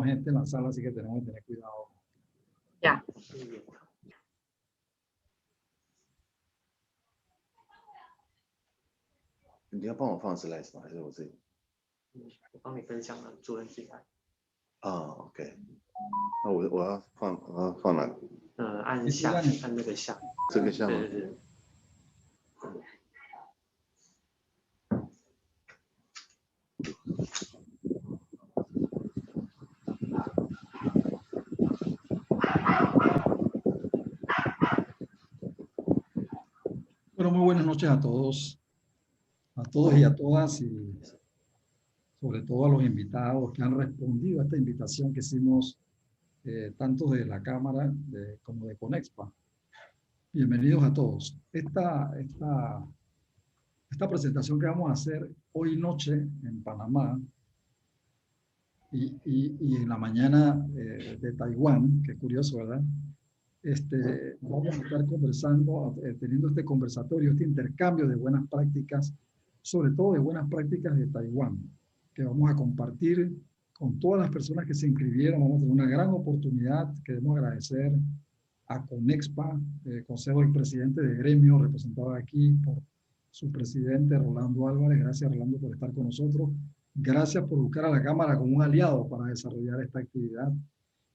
tenemos gente en la sala, así que tenemos que tener cuidado. Ya.你要帮我放 slides 吗？还是我自己？我帮你分享了，主任自己按。OK。那我要放哪个？按下，按那个下。这个下吗？对对对。Bueno, muy buenas noches a todos y a todas, y sobre todo a los invitados que han respondido a esta invitación que hicimos, tanto de la Cámara como de Conexpa. Bienvenidos a todos. Esta presentación que vamos a hacer hoy noche en Panamá y en la mañana de Taiwán, que curioso, ¿verdad? Vamos a estar conversando, teniendo este conversatorio, este intercambio de buenas prácticas, sobre todo de buenas prácticas de Taiwán, que vamos a compartir con todas las personas que se inscribieron. Vamos a tener una gran oportunidad. Queremos agradecer a Conexpa, Consejo del Presidente de Gremio, representado aquí por su presidente Rolando Álvarez. Gracias, Rolando, por estar con nosotros. Gracias por buscar a la Cámara como un aliado para desarrollar esta actividad.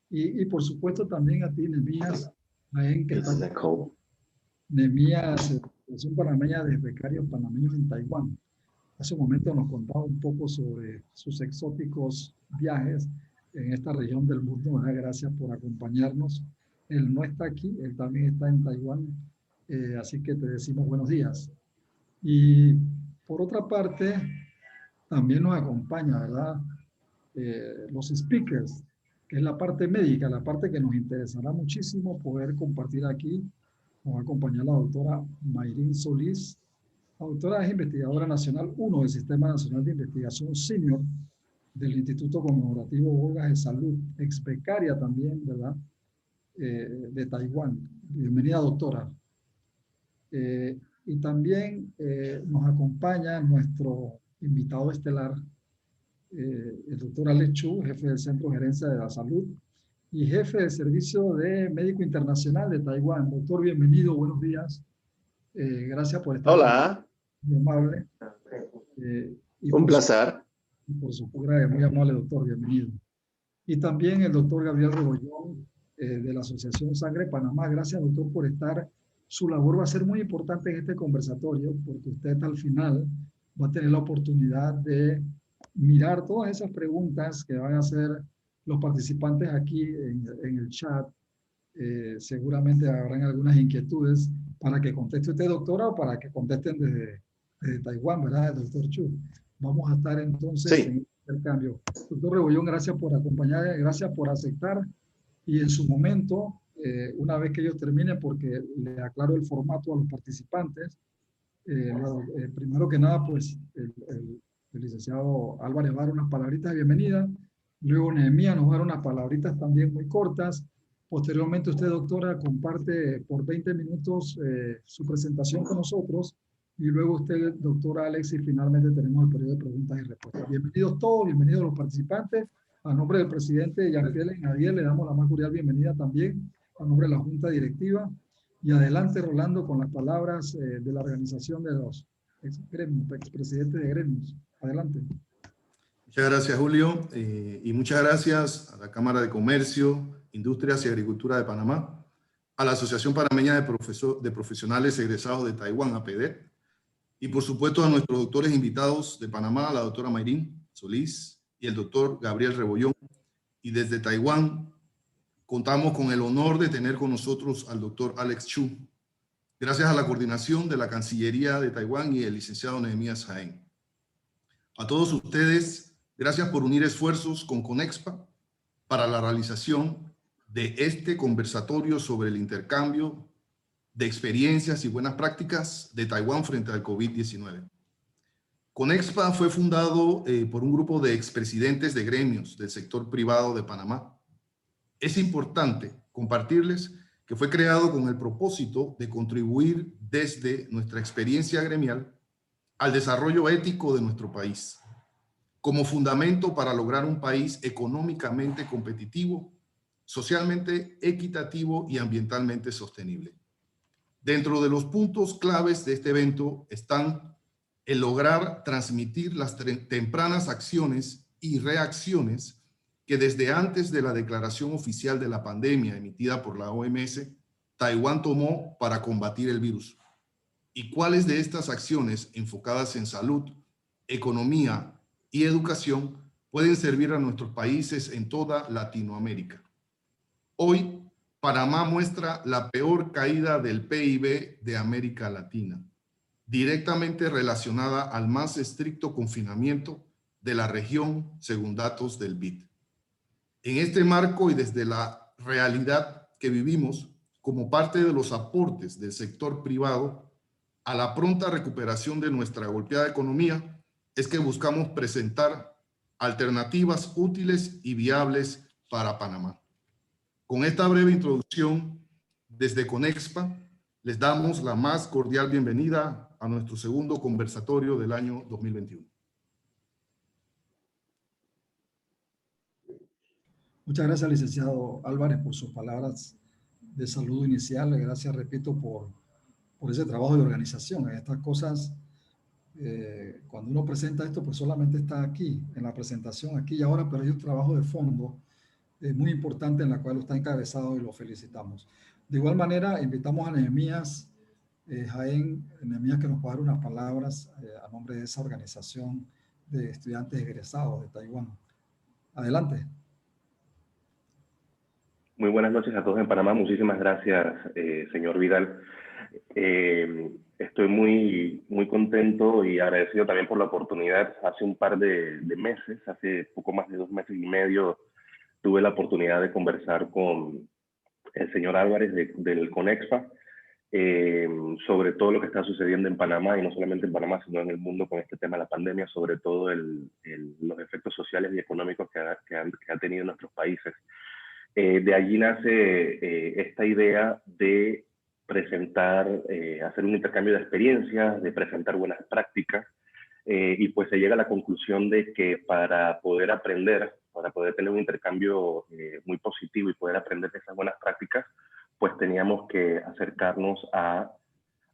Y por supuesto también a ti, Nemías, que está Nemías, Asociación Panameña de Becarios Panameños en Taiwán. Hace un momento nos contaba un poco sobre sus exóticos viajes en esta región del mundo. Gracias por acompañarnos. Él no está aquí, él también está en Taiwán, así que te decimos buenos días. Y por otra parte, también nos acompaña, ¿verdad? Los speakers, que es la parte médica, la parte que nos interesará muchísimo poder compartir aquí. Nos va a acompañar la doctora Mayrin Solís. La doctora es investigadora nacional 1 del Sistema Nacional de Investigación Senior del Instituto Conmemorativo Bogas de Salud, ex becaria también, ¿verdad? De Taiwán. Bienvenida, doctora. Y también nos acompaña nuestro invitado estelar, el doctor Alex Chu, jefe del Centro de Gerencia de la Salud y jefe del Servicio de Médico Internacional de Taiwán. Doctor, bienvenido, buenos días. Gracias por estar. Hola. Muy amable. Un placer. Y por supuesto, muy amable, doctor, bienvenido. Y también el doctor Gabriel Rebollón, de la Asociación Sangre Panamá. Gracias, doctor, por estar. Su labor va a ser muy importante en este conversatorio, porque usted al final va a tener la oportunidad de mirar todas esas preguntas que van a hacer los participantes aquí en el chat. Seguramente habrán algunas inquietudes para que conteste usted, doctora, o para que contesten desde Taiwán, ¿verdad, doctor Chu? Vamos a estar entonces en el cambio. Doctor Rebollón, gracias por acompañar, gracias por aceptar. Y en su momento, una vez que ellos terminen, porque le aclaro el formato a los participantes, primero que nada, pues el licenciado Álvarez va a dar unas palabritas de bienvenida, luego Nehemías nos va a dar unas palabritas también muy cortas, posteriormente usted, doctora, comparte por 20 minutos su presentación con nosotros, y luego usted, doctora Alex, y finalmente tenemos el periodo de preguntas y respuestas. Bienvenidos todos, bienvenidos los participantes. A nombre del presidente Jean-Pierre Nadier le damos la más cordial bienvenida también, a nombre de la Junta Directiva. Y adelante, Rolando, con las palabras de la organización de los expresidentes de gremios. Adelante. Muchas gracias, Julio, y muchas gracias a la Cámara de Comercio, Industrias y Agricultura de Panamá, a la Asociación Panameña de Profesionales Egresados de Taiwán, APD, y por supuesto a nuestros doctores invitados de Panamá, la doctora Mayrin Solís y el doctor Gabriel Rebollón. Y desde Taiwán contamos con el honor de tener con nosotros al doctor Alex Chu, gracias a la coordinación de la Cancillería de Taiwán y el licenciado Nehemías Jaén. A todos ustedes, gracias por unir esfuerzos con Conexpa para la realización de este conversatorio sobre el intercambio de experiencias y buenas prácticas de Taiwán frente al COVID-19. Conexpa fue fundado por un grupo de expresidentes de gremios del sector privado de Panamá. Es importante compartirles que fue creado con el propósito de contribuir desde nuestra experiencia gremial al desarrollo ético de nuestro país, como fundamento para lograr un país económicamente competitivo, socialmente equitativo y ambientalmente sostenible. Dentro de los puntos claves de este evento están el lograr transmitir las tempranas acciones y reacciones que desde antes de la declaración oficial de la pandemia emitida por la OMS, Taiwán tomó para combatir el virus. ¿Y cuáles de estas acciones enfocadas en salud, economía y educación pueden servir a nuestros países en toda Latinoamérica? Hoy, Panamá muestra la peor caída del PIB de América Latina, directamente relacionada al más estricto confinamiento de la región según datos del BID. En este marco y desde la realidad que vivimos, como parte de los aportes del sector privado a la pronta recuperación de nuestra golpeada economía, es que buscamos presentar alternativas útiles y viables para Panamá. Con esta breve introducción, desde Conexpa, les damos la más cordial bienvenida a nuestro segundo conversatorio del año 2021. Muchas gracias, licenciado Álvarez, por sus palabras de saludo inicial. Gracias, repito, por ese trabajo de organización. Estas cosas, cuando uno presenta esto, pues solamente está aquí, en la presentación, aquí y ahora, pero hay un trabajo de fondo muy importante en la cual está encabezado y lo felicitamos. De igual manera, invitamos a Nehemías Jaén, Nehemías, que nos pueda dar unas palabras a nombre de esa organización de estudiantes egresados de Taiwán. Adelante. Muy buenas noches a todos en Panamá. Muchísimas gracias, señor Vidal. Estoy muy contento y agradecido también por la oportunidad. Hace un par de meses, hace poco más de 2 meses y medio, tuve la oportunidad de conversar con el señor Álvarez del Conexpa sobre todo lo que está sucediendo en Panamá, y no solamente en Panamá, sino en el mundo con este tema de la pandemia, sobre todo los efectos sociales y económicos que ha tenido en nuestros países. De allí nace esta idea de presentar, hacer un intercambio de experiencias, de presentar buenas prácticas, y pues se llega a la conclusión de que para poder aprender, para poder tener un intercambio muy positivo y poder aprender de esas buenas prácticas, pues teníamos que acercarnos a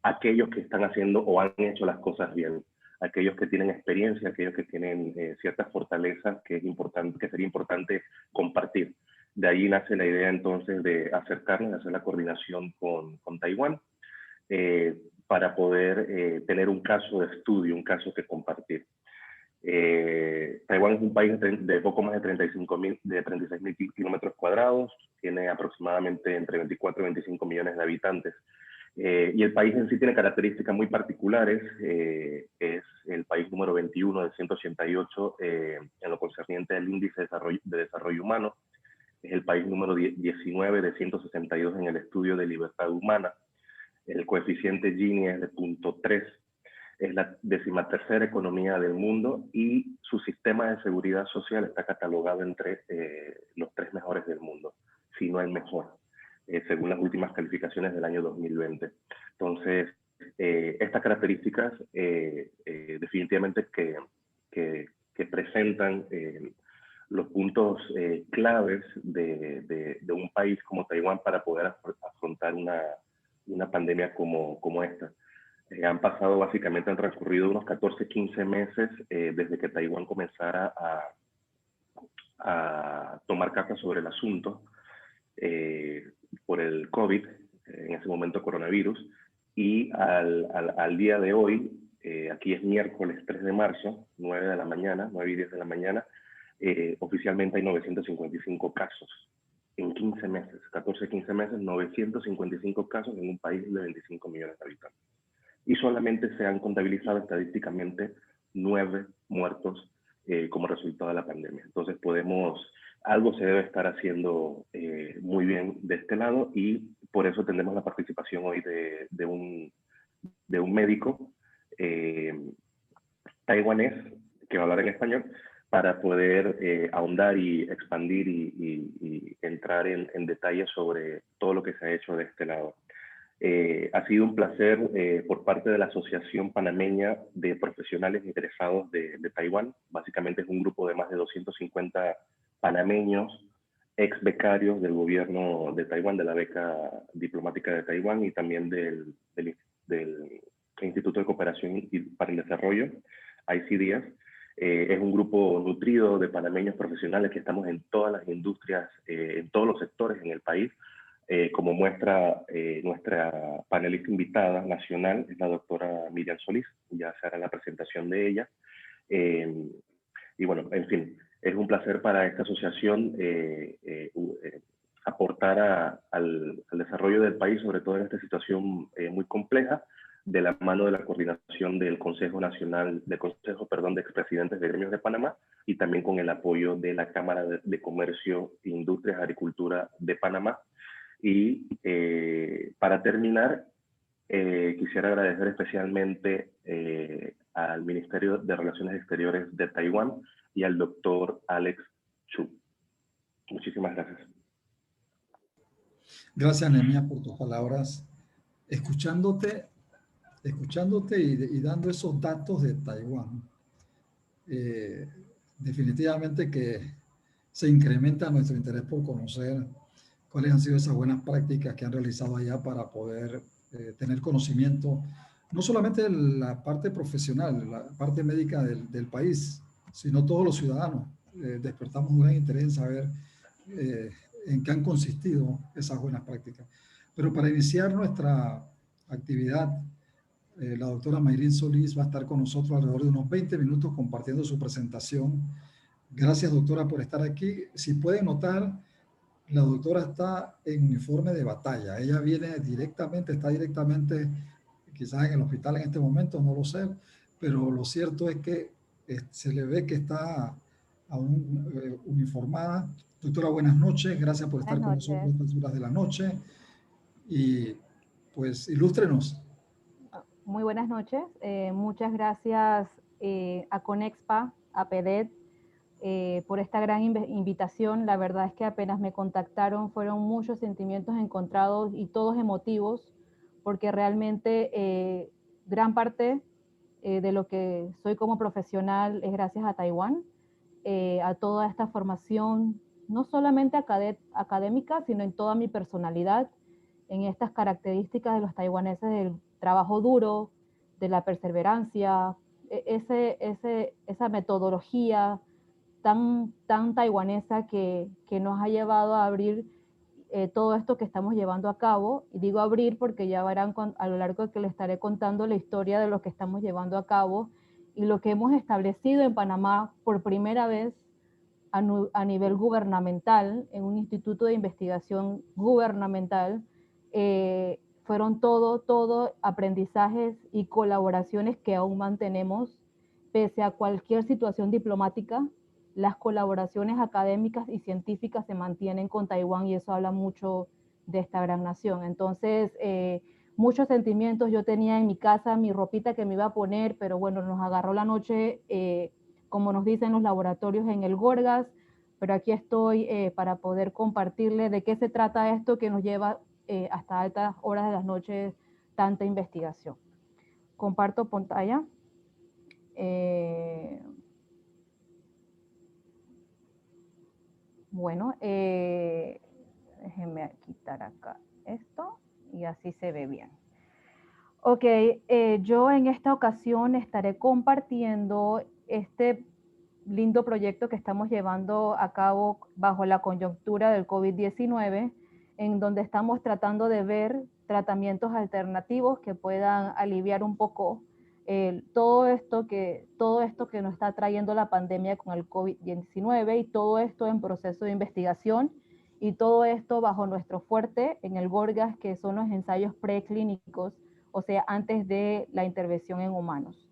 aquellos que están haciendo o han hecho las cosas bien, aquellos que tienen experiencia, aquellos que tienen ciertas fortalezas que sería importante compartir. De ahí nace la idea entonces de acercarnos, de hacer la coordinación con Taiwán para poder tener un caso de estudio, un caso que compartir. Taiwán es un país de poco más de 36.000 kilómetros cuadrados, tiene aproximadamente entre 24 y 25 millones de habitantes. Y el país en sí tiene características muy particulares. Es el país número 21 de 188 en lo concerniente al índice de desarrollo humano. Es el país número 19 de 162 en el estudio de libertad humana. El coeficiente Gini es de 0.3. Es la 13ª economía del mundo y su sistema de seguridad social está catalogado entre los 3 mejores del mundo, si no el mejor, según las últimas calificaciones del año 2020. Entonces, estas características definitivamente que presentan los puntos claves de un país como Taiwán para poder afrontar una pandemia como esta. Han transcurrido unos 14-15 meses desde que Taiwán comenzara a tomar cartas sobre el asunto por el COVID, en ese momento coronavirus, y al día de hoy, aquí es miércoles 3 de marzo, 9 y 10 de la mañana, oficialmente hay 955 casos. En 15 meses, 14-15 meses, 955 casos en un país de 25 millones de habitantes. Y solamente se han contabilizado estadísticamente 9 muertos como resultado de la pandemia. Entonces algo se debe estar haciendo muy bien de este lado, y por eso tenemos la participación hoy de un médico taiwanés que va a hablar en español para poder ahondar y expandir y entrar en detalle sobre todo lo que se ha hecho de este lado. Ha sido un placer por parte de la Asociación Panameña de Profesionales Egresados de Taiwán. Básicamente es un grupo de más de 250 panameños, ex becarios del gobierno de Taiwán, de la beca diplomática de Taiwán y también del Instituto de Cooperación para el Desarrollo, ICDS. Es un grupo nutrido de panameños profesionales que estamos en todas las industrias, en todos los sectores en el país. Como muestra nuestra panelista invitada nacional, es la doctora Miriam Solís, ya se hará la presentación de ella. Y bueno, en fin, es un placer para esta asociación aportar al desarrollo del país, sobre todo en esta situación muy compleja, de la mano de la coordinación del Consejo de Expresidentes de Gremios de Panamá y también con el apoyo de la Cámara de Comercio, Industrias y Agricultura de Panamá. Y para terminar, quisiera agradecer especialmente al Ministerio de Relaciones Exteriores de Taiwán y al doctor Alex Chu. Muchísimas gracias. Gracias, Nehemías, por tus palabras. Escuchándote y dando esos datos de Taiwán, definitivamente que se incrementa nuestro interés por conocer cuáles han sido esas buenas prácticas que han realizado allá para poder tener conocimiento, no solamente de la parte profesional, la parte médica del país, sino todos los ciudadanos. Despertamos un gran interés en saber en qué han consistido esas buenas prácticas. Pero para iniciar nuestra actividad, la doctora Mayrin Solís va a estar con nosotros alrededor de unos 20 minutos compartiendo su presentación. Gracias, doctora, por estar aquí. Si pueden notar, la doctora está en uniforme de batalla. Ella está directamente, quizás en el hospital en este momento, no lo sé, pero lo cierto es que se le ve que está aún uniformada. Doctora, buenas noches. Gracias por estar con nosotros a estas horas de la noche. Y pues ilústrenos. Muy buenas noches. Muchas gracias a Conexpa, a PEDET, por esta gran invitación. La verdad es que apenas me contactaron fueron muchos sentimientos encontrados y todos emotivos, porque realmente gran parte de lo que soy como profesional es gracias a Taiwán, a toda esta formación, no solamente académica, sino en toda mi personalidad, en estas características de los taiwaneses del trabajo duro, de la perseverancia, esa metodología tan taiwanesa que nos ha llevado a abrir todo esto que estamos llevando a cabo. Y digo abrir porque ya verán a lo largo de que les estaré contando la historia de lo que estamos llevando a cabo y lo que hemos establecido en Panamá por primera vez a nivel gubernamental, en un instituto de investigación gubernamental. Fueron todo aprendizajes y colaboraciones que aún mantenemos pese a cualquier situación diplomática. Las colaboraciones académicas y científicas se mantienen con Taiwán y eso habla mucho de esta gran nación. Entonces, muchos sentimientos. Yo tenía en mi casa mi ropita que me iba a poner, pero bueno, nos agarró la noche, como nos dicen los laboratorios, en el Gorgas, pero aquí estoy para poder compartirle de qué se trata esto que nos lleva hasta altas horas de las noches tanta investigación. Comparto pantalla. Bueno, déjenme quitar acá esto y así se ve bien. Ok, yo en esta ocasión estaré compartiendo este lindo proyecto que estamos llevando a cabo bajo la coyuntura del COVID-19, en donde estamos tratando de ver tratamientos alternativos que puedan aliviar un poco todo esto que nos está trayendo la pandemia con el COVID-19, y todo esto en proceso de investigación, y todo esto bajo nuestro fuerte en el Gorgas, que son los ensayos preclínicos, o sea, antes de la intervención en humanos.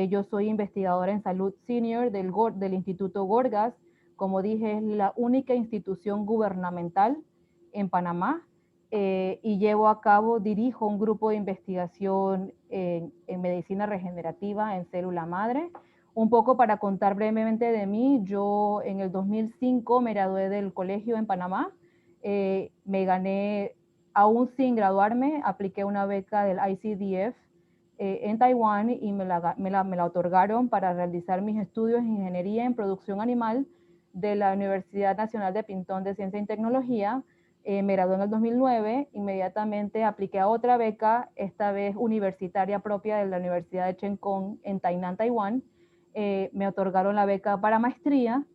Yo soy investigadora en salud senior del Instituto Gorgas. Como dije, es la única institución gubernamental en Panamá, y dirijo un grupo de investigación en medicina regenerativa en célula madre. Un poco para contar brevemente de mí, yo en el 2005 me gradué del colegio en Panamá, me gané aún sin graduarme, apliqué una beca del ICDF en Taiwán y me la otorgaron para realizar mis estudios en ingeniería en producción animal de la Universidad Nacional de Pintón de Ciencia y Tecnología. Me gradué en el 2009, inmediatamente apliqué a otra beca, esta vez universitaria propia de la Universidad de Cheng Kung en Tainan, Taiwán. Me otorgaron la beca para maestría.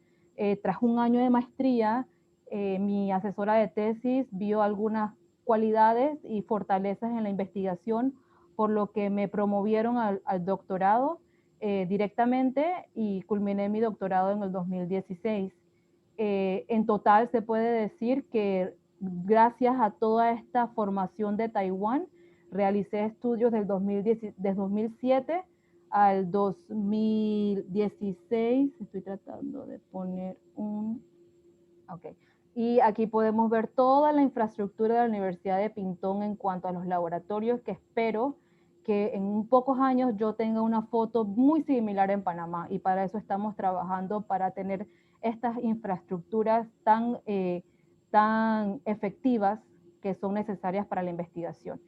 Tras un año de maestría, mi asesora de tesis vio algunas cualidades y fortalezas en la investigación, por lo que me promovieron al doctorado directamente y culminé mi doctorado en el 2016. En total se puede decir que gracias a toda esta formación de Taiwán, realicé estudios del 2007 al 2016. Estoy tratando de poner un... Ok. Y aquí podemos ver toda la infraestructura de la Universidad de Pintón en cuanto a los laboratorios, que espero que en pocos años yo tenga una foto muy similar en Panamá, y para eso estamos trabajando, para tener estas infraestructuras tan efectivas que son necesarias para la investigación.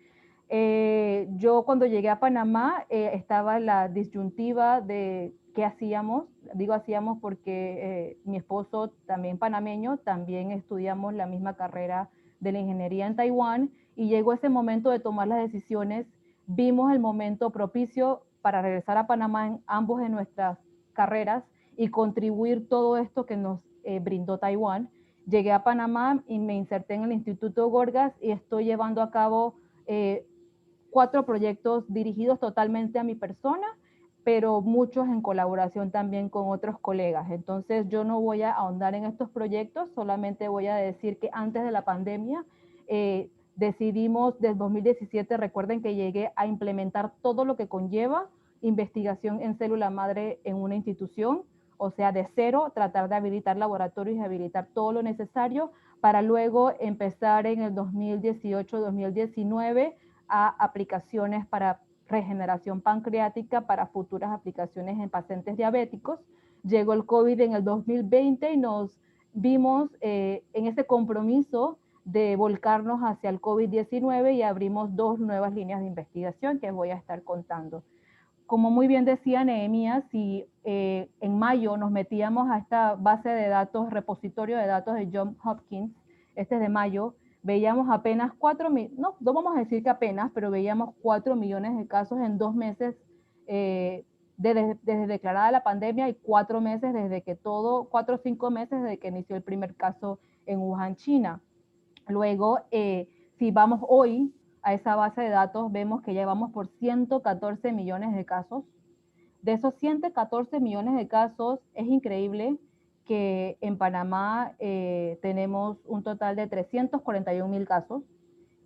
Yo cuando llegué a Panamá estaba la disyuntiva de qué hacíamos. Digo hacíamos porque mi esposo, también panameño, también estudiamos la misma carrera de la ingeniería en Taiwán, y llegó ese momento de tomar las decisiones. Vimos el momento propicio para regresar a Panamá en ambos de nuestras carreras y contribuir todo esto que nos brindó Taiwán. Llegué a Panamá y me inserté en el Instituto Gorgas y estoy llevando a cabo 4 proyectos dirigidos totalmente a mi persona, pero muchos en colaboración también con otros colegas. Entonces yo no voy a ahondar en estos proyectos, solamente voy a decir que antes de la pandemia decidimos, desde 2017, recuerden que llegué a implementar todo lo que conlleva investigación en célula madre en una institución, o sea, de cero, tratar de habilitar laboratorios y habilitar todo lo necesario para luego empezar en el 2018-2019 a aplicaciones para regeneración pancreática para futuras aplicaciones en pacientes diabéticos. Llegó el COVID en el 2020 y nos vimos en ese compromiso de volcarnos hacia el COVID-19 y abrimos 2 nuevas líneas de investigación que voy a estar contando. Como muy bien decía Nehemías, si en mayo nos metíamos a esta base de datos, repositorio de datos de Johns Hopkins, este es de mayo, veíamos apenas 4 millones, no vamos a decir que apenas, pero veíamos 4 millones de casos en 2 meses desde declarada la pandemia, y 4 meses desde que 4 o 5 meses desde que inició el primer caso en Wuhan, China. Luego, si vamos hoy a esa base de datos, vemos que ya vamos por 114 millones de casos. De esos 114 millones de casos, es increíble que en Panamá tenemos un total de 341,000 casos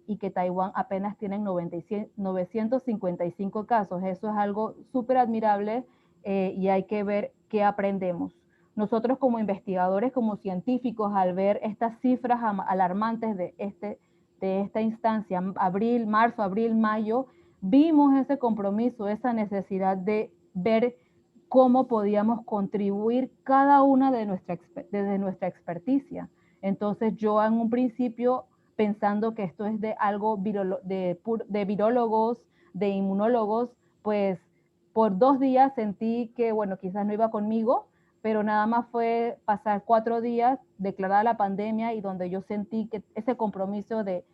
y que Taiwán apenas tienen 955 casos. Eso es algo súper admirable y hay que ver qué aprendemos. Nosotros como investigadores, como científicos, al ver estas cifras alarmantes de esta instancia, marzo, abril, mayo, vimos ese compromiso, esa necesidad de ver cómo podíamos contribuir cada una desde nuestra experticia. Entonces yo en un principio, pensando que esto es de algo de virólogos, de inmunólogos, pues por 2 días sentí que, bueno, quizás no iba conmigo, pero nada más fue pasar 4 días declarada la pandemia y donde yo sentí que ese compromiso de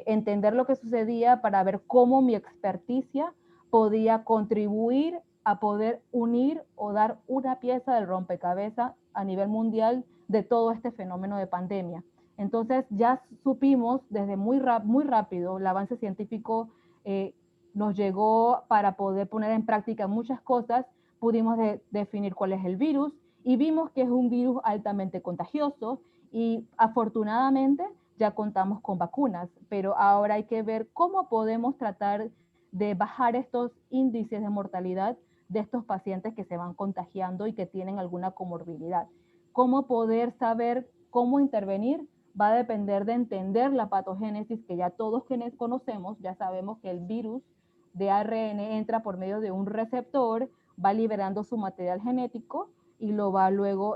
entender lo que sucedía para ver cómo mi experticia podía contribuir a poder unir o dar una pieza del rompecabezas a nivel mundial de todo este fenómeno de pandemia. Entonces ya supimos desde muy rápido, el avance científico nos llegó para poder poner en práctica muchas cosas. Pudimos definir cuál es el virus y vimos que es un virus altamente contagioso, y afortunadamente ya contamos con vacunas, pero ahora hay que ver cómo podemos tratar de bajar estos índices de mortalidad de estos pacientes que se van contagiando y que tienen alguna comorbilidad. Cómo poder saber cómo intervenir va a depender de entender la patogénesis, que ya todos quienes conocemos, ya sabemos que el virus de ARN entra por medio de un receptor, va liberando su material genético y lo va luego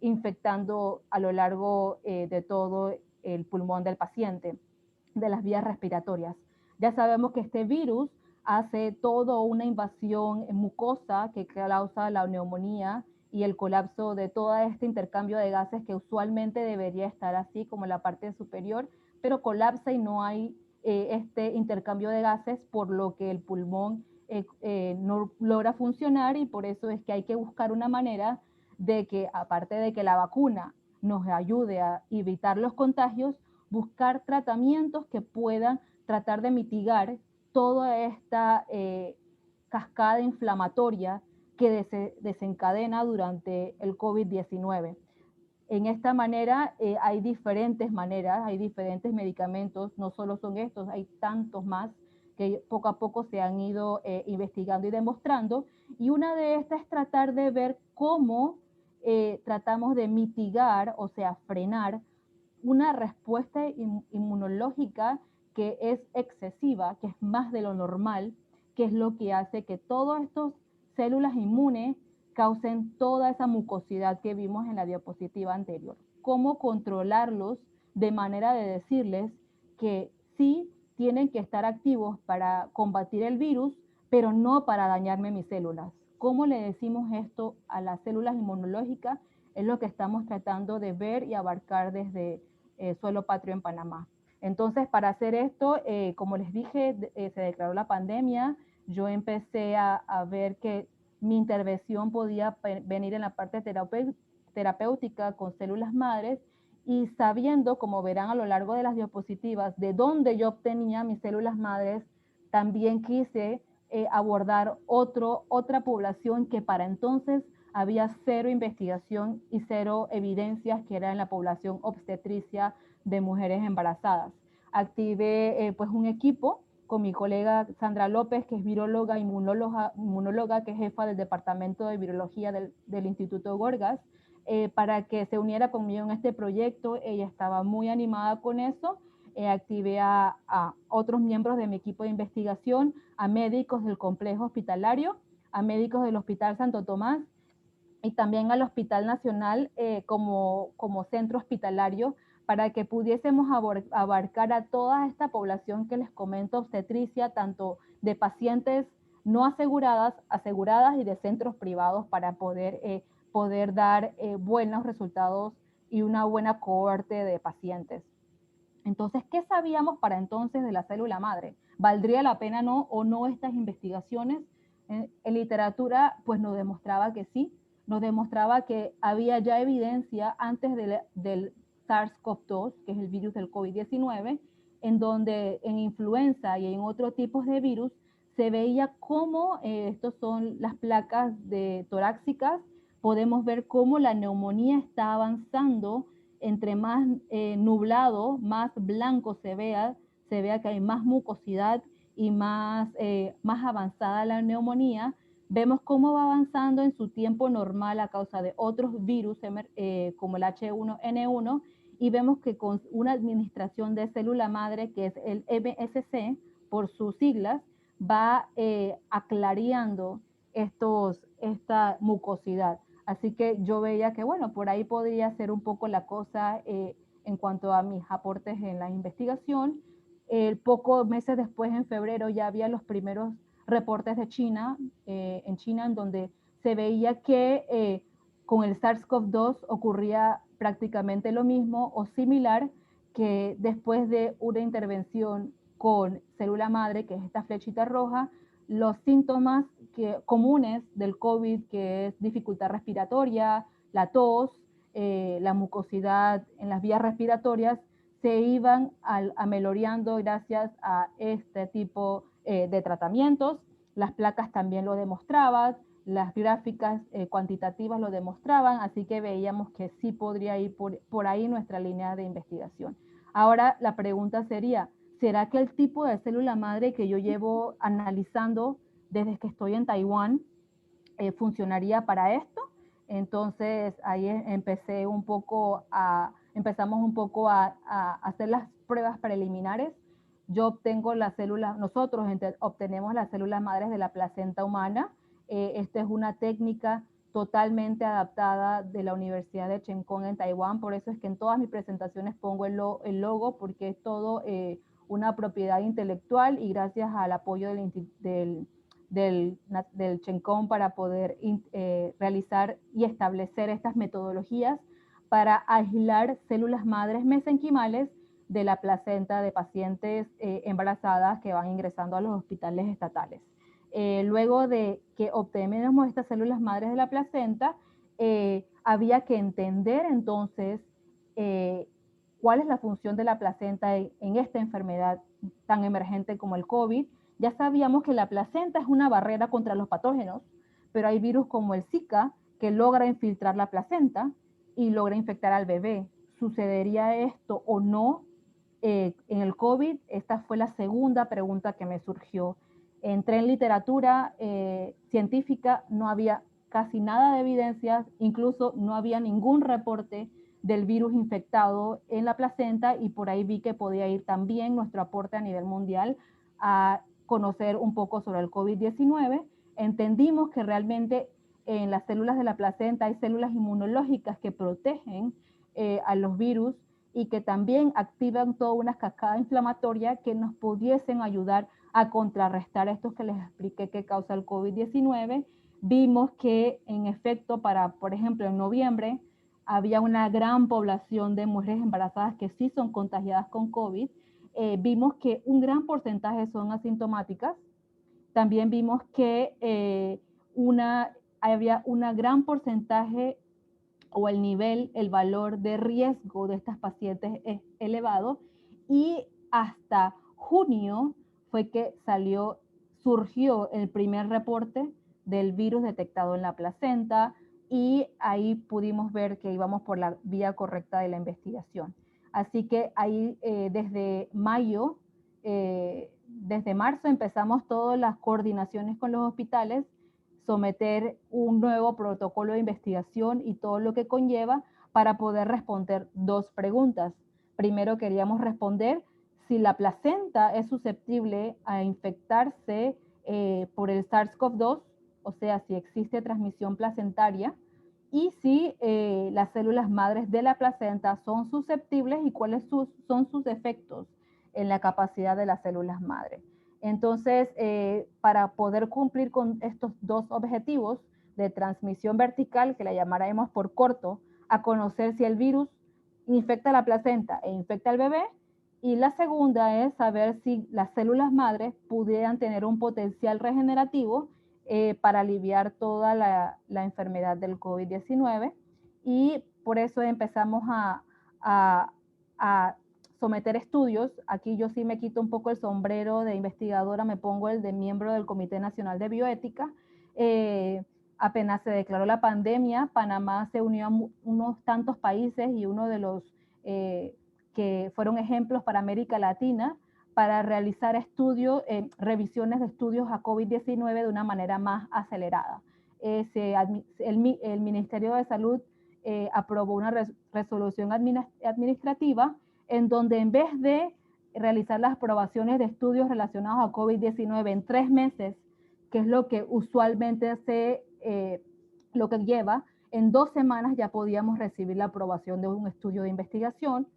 infectando a lo largo de todo el pulmón del paciente. de las vías respiratorias. Ya sabemos que este virus hace toda una invasión mucosa que causa la neumonía y el colapso de todo este intercambio de gases que usualmente debería estar así como en la parte superior, pero colapsa y no hay este intercambio de gases, por lo que el pulmón no logra funcionar, y por eso es que hay que buscar una manera de que, aparte de que la vacuna nos ayude a evitar los contagios, buscar tratamientos que puedan tratar de mitigar toda esta cascada inflamatoria que desencadena durante el COVID-19. En esta manera hay diferentes maneras, hay diferentes medicamentos, no solo son estos, hay tantos más que poco a poco se han ido investigando y demostrando, y una de estas es tratar de ver cómo tratamos de mitigar, o sea, frenar una respuesta inmunológica que es excesiva, que es más de lo normal, que es lo que hace que todas estas células inmunes causen toda esa mucosidad que vimos en la diapositiva anterior. ¿Cómo controlarlos de manera de decirles que sí tienen que estar activos para combatir el virus, pero no para dañarme mis células? ¿Cómo le decimos esto a las células inmunológicas? Es lo que estamos tratando de ver y abarcar desde Suelo Patrio en Panamá. Entonces, para hacer esto, como les dije, se declaró la pandemia. Yo empecé a ver que mi intervención podía venir en la parte terapéutica con células madres, y sabiendo, como verán a lo largo de las diapositivas, de dónde yo obtenía mis células madres, también quise abordar otra población que para entonces había cero investigación y cero evidencias, que era en la población obstetricia de mujeres embarazadas. Activé pues un equipo con mi colega Sandra López, que es viróloga, inmunóloga, que es jefa del Departamento de Virología del Instituto Gorgas, para que se uniera conmigo en este proyecto. Ella estaba muy animada con eso. Activé a otros miembros de mi equipo de investigación, a médicos del complejo hospitalario, a médicos del Hospital Santo Tomás, y también al Hospital Nacional como centro hospitalario, para que pudiésemos abarcar a toda esta población que les comento, obstetricia, tanto de pacientes no aseguradas y de centros privados, para poder dar buenos resultados y una buena cohorte de pacientes. Entonces, ¿qué sabíamos para entonces de la célula madre? ¿Valdría la pena o no estas investigaciones? En literatura, pues nos demostraba que sí, nos demostraba que había ya evidencia antes del SARS-CoV-2, que es el virus del COVID-19, en donde en influenza y en otros tipos de virus se veía cómo, estos son las placas torácicas, podemos ver cómo la neumonía está avanzando. Entre más nublado, más blanco se vea que hay más mucosidad y más avanzada la neumonía. Vemos cómo va avanzando en su tiempo normal a causa de otros virus como el H1N1, y vemos que con una administración de célula madre, que es el MSC por sus siglas, va aclarando esta mucosidad. Así que yo veía que, bueno, por ahí podría ser un poco la cosa en cuanto a mis aportes en la investigación. Pocos meses después, en febrero, ya había los primeros reportes de China, en donde se veía que con el SARS-CoV-2 ocurría prácticamente lo mismo o similar, que después de una intervención con célula madre, que es esta flechita roja, los síntomas comunes del COVID, que es dificultad respiratoria, la tos, la mucosidad en las vías respiratorias, se iban ameloreando gracias a este tipo de tratamientos. Las placas también lo demostraban, las gráficas cuantitativas lo demostraban, así que veíamos que sí podría ir por ahí nuestra línea de investigación. Ahora la pregunta sería, ¿será que el tipo de célula madre que yo llevo analizando desde que estoy en Taiwán funcionaría para esto? Entonces ahí empezamos un poco a hacer las pruebas preliminares. Yo obtengo las células, nosotros obtenemos las células madres de la placenta humana. Esta es una técnica totalmente adaptada de la Universidad de Cheng Kung en Taiwán, por eso es que en todas mis presentaciones pongo el logo, porque es todo una propiedad intelectual y gracias al apoyo del CHENCOM para poder realizar y establecer estas metodologías para aislar células madres mesenquimales de la placenta de pacientes embarazadas que van ingresando a los hospitales estatales. Luego de que obtenemos estas células madres de la placenta, había que entender entonces cuál es la función de la placenta en esta enfermedad tan emergente como el COVID. Ya sabíamos que la placenta es una barrera contra los patógenos, pero hay virus como el Zika que logra infiltrar la placenta y logra infectar al bebé. ¿Sucedería esto o no en el COVID? Esta fue la segunda pregunta que me surgió. Entré en literatura científica, no había casi nada de evidencias, incluso no había ningún reporte del virus infectado en la placenta y por ahí vi que podía ir también nuestro aporte a nivel mundial a conocer un poco sobre el COVID-19. Entendimos que realmente en las células de la placenta hay células inmunológicas que protegen a los virus y que también activan toda una cascada inflamatoria que nos pudiesen ayudar a contrarrestar estos que les expliqué que causa el COVID-19. Vimos que en efecto por ejemplo, en noviembre había una gran población de mujeres embarazadas que sí son contagiadas con COVID. Vimos que un gran porcentaje son asintomáticas. También vimos que había un gran porcentaje o el valor de riesgo de estas pacientes es elevado y hasta junio fue que surgió el primer reporte del virus detectado en la placenta y ahí pudimos ver que íbamos por la vía correcta de la investigación. Así que ahí desde marzo empezamos todas las coordinaciones con los hospitales, someter un nuevo protocolo de investigación y todo lo que conlleva para poder responder dos preguntas. Primero queríamos responder si la placenta es susceptible a infectarse por el SARS-CoV-2, o sea, si existe transmisión placentaria, y si las células madres de la placenta son susceptibles y cuáles son sus efectos en la capacidad de las células madre. Entonces, para poder cumplir con estos dos objetivos de transmisión vertical, que la llamaremos por corto, a conocer si el virus infecta la placenta e infecta al bebé, y la segunda es saber si las células madres pudieran tener un potencial regenerativo para aliviar toda la enfermedad del COVID-19. Y por eso empezamos a someter estudios. Aquí yo sí me quito un poco el sombrero de investigadora, me pongo el de miembro del Comité Nacional de Bioética. Apenas se declaró la pandemia, Panamá se unió a unos tantos países y uno de los que fueron ejemplos para América Latina para realizar revisiones de estudios a COVID-19 de una manera más acelerada. El Ministerio de Salud aprobó una resolución administrativa en donde en vez de realizar las aprobaciones de estudios relacionados a COVID-19 en 3 meses, que es lo que usualmente lo que lleva, en 2 semanas ya podíamos recibir la aprobación de un estudio de investigación.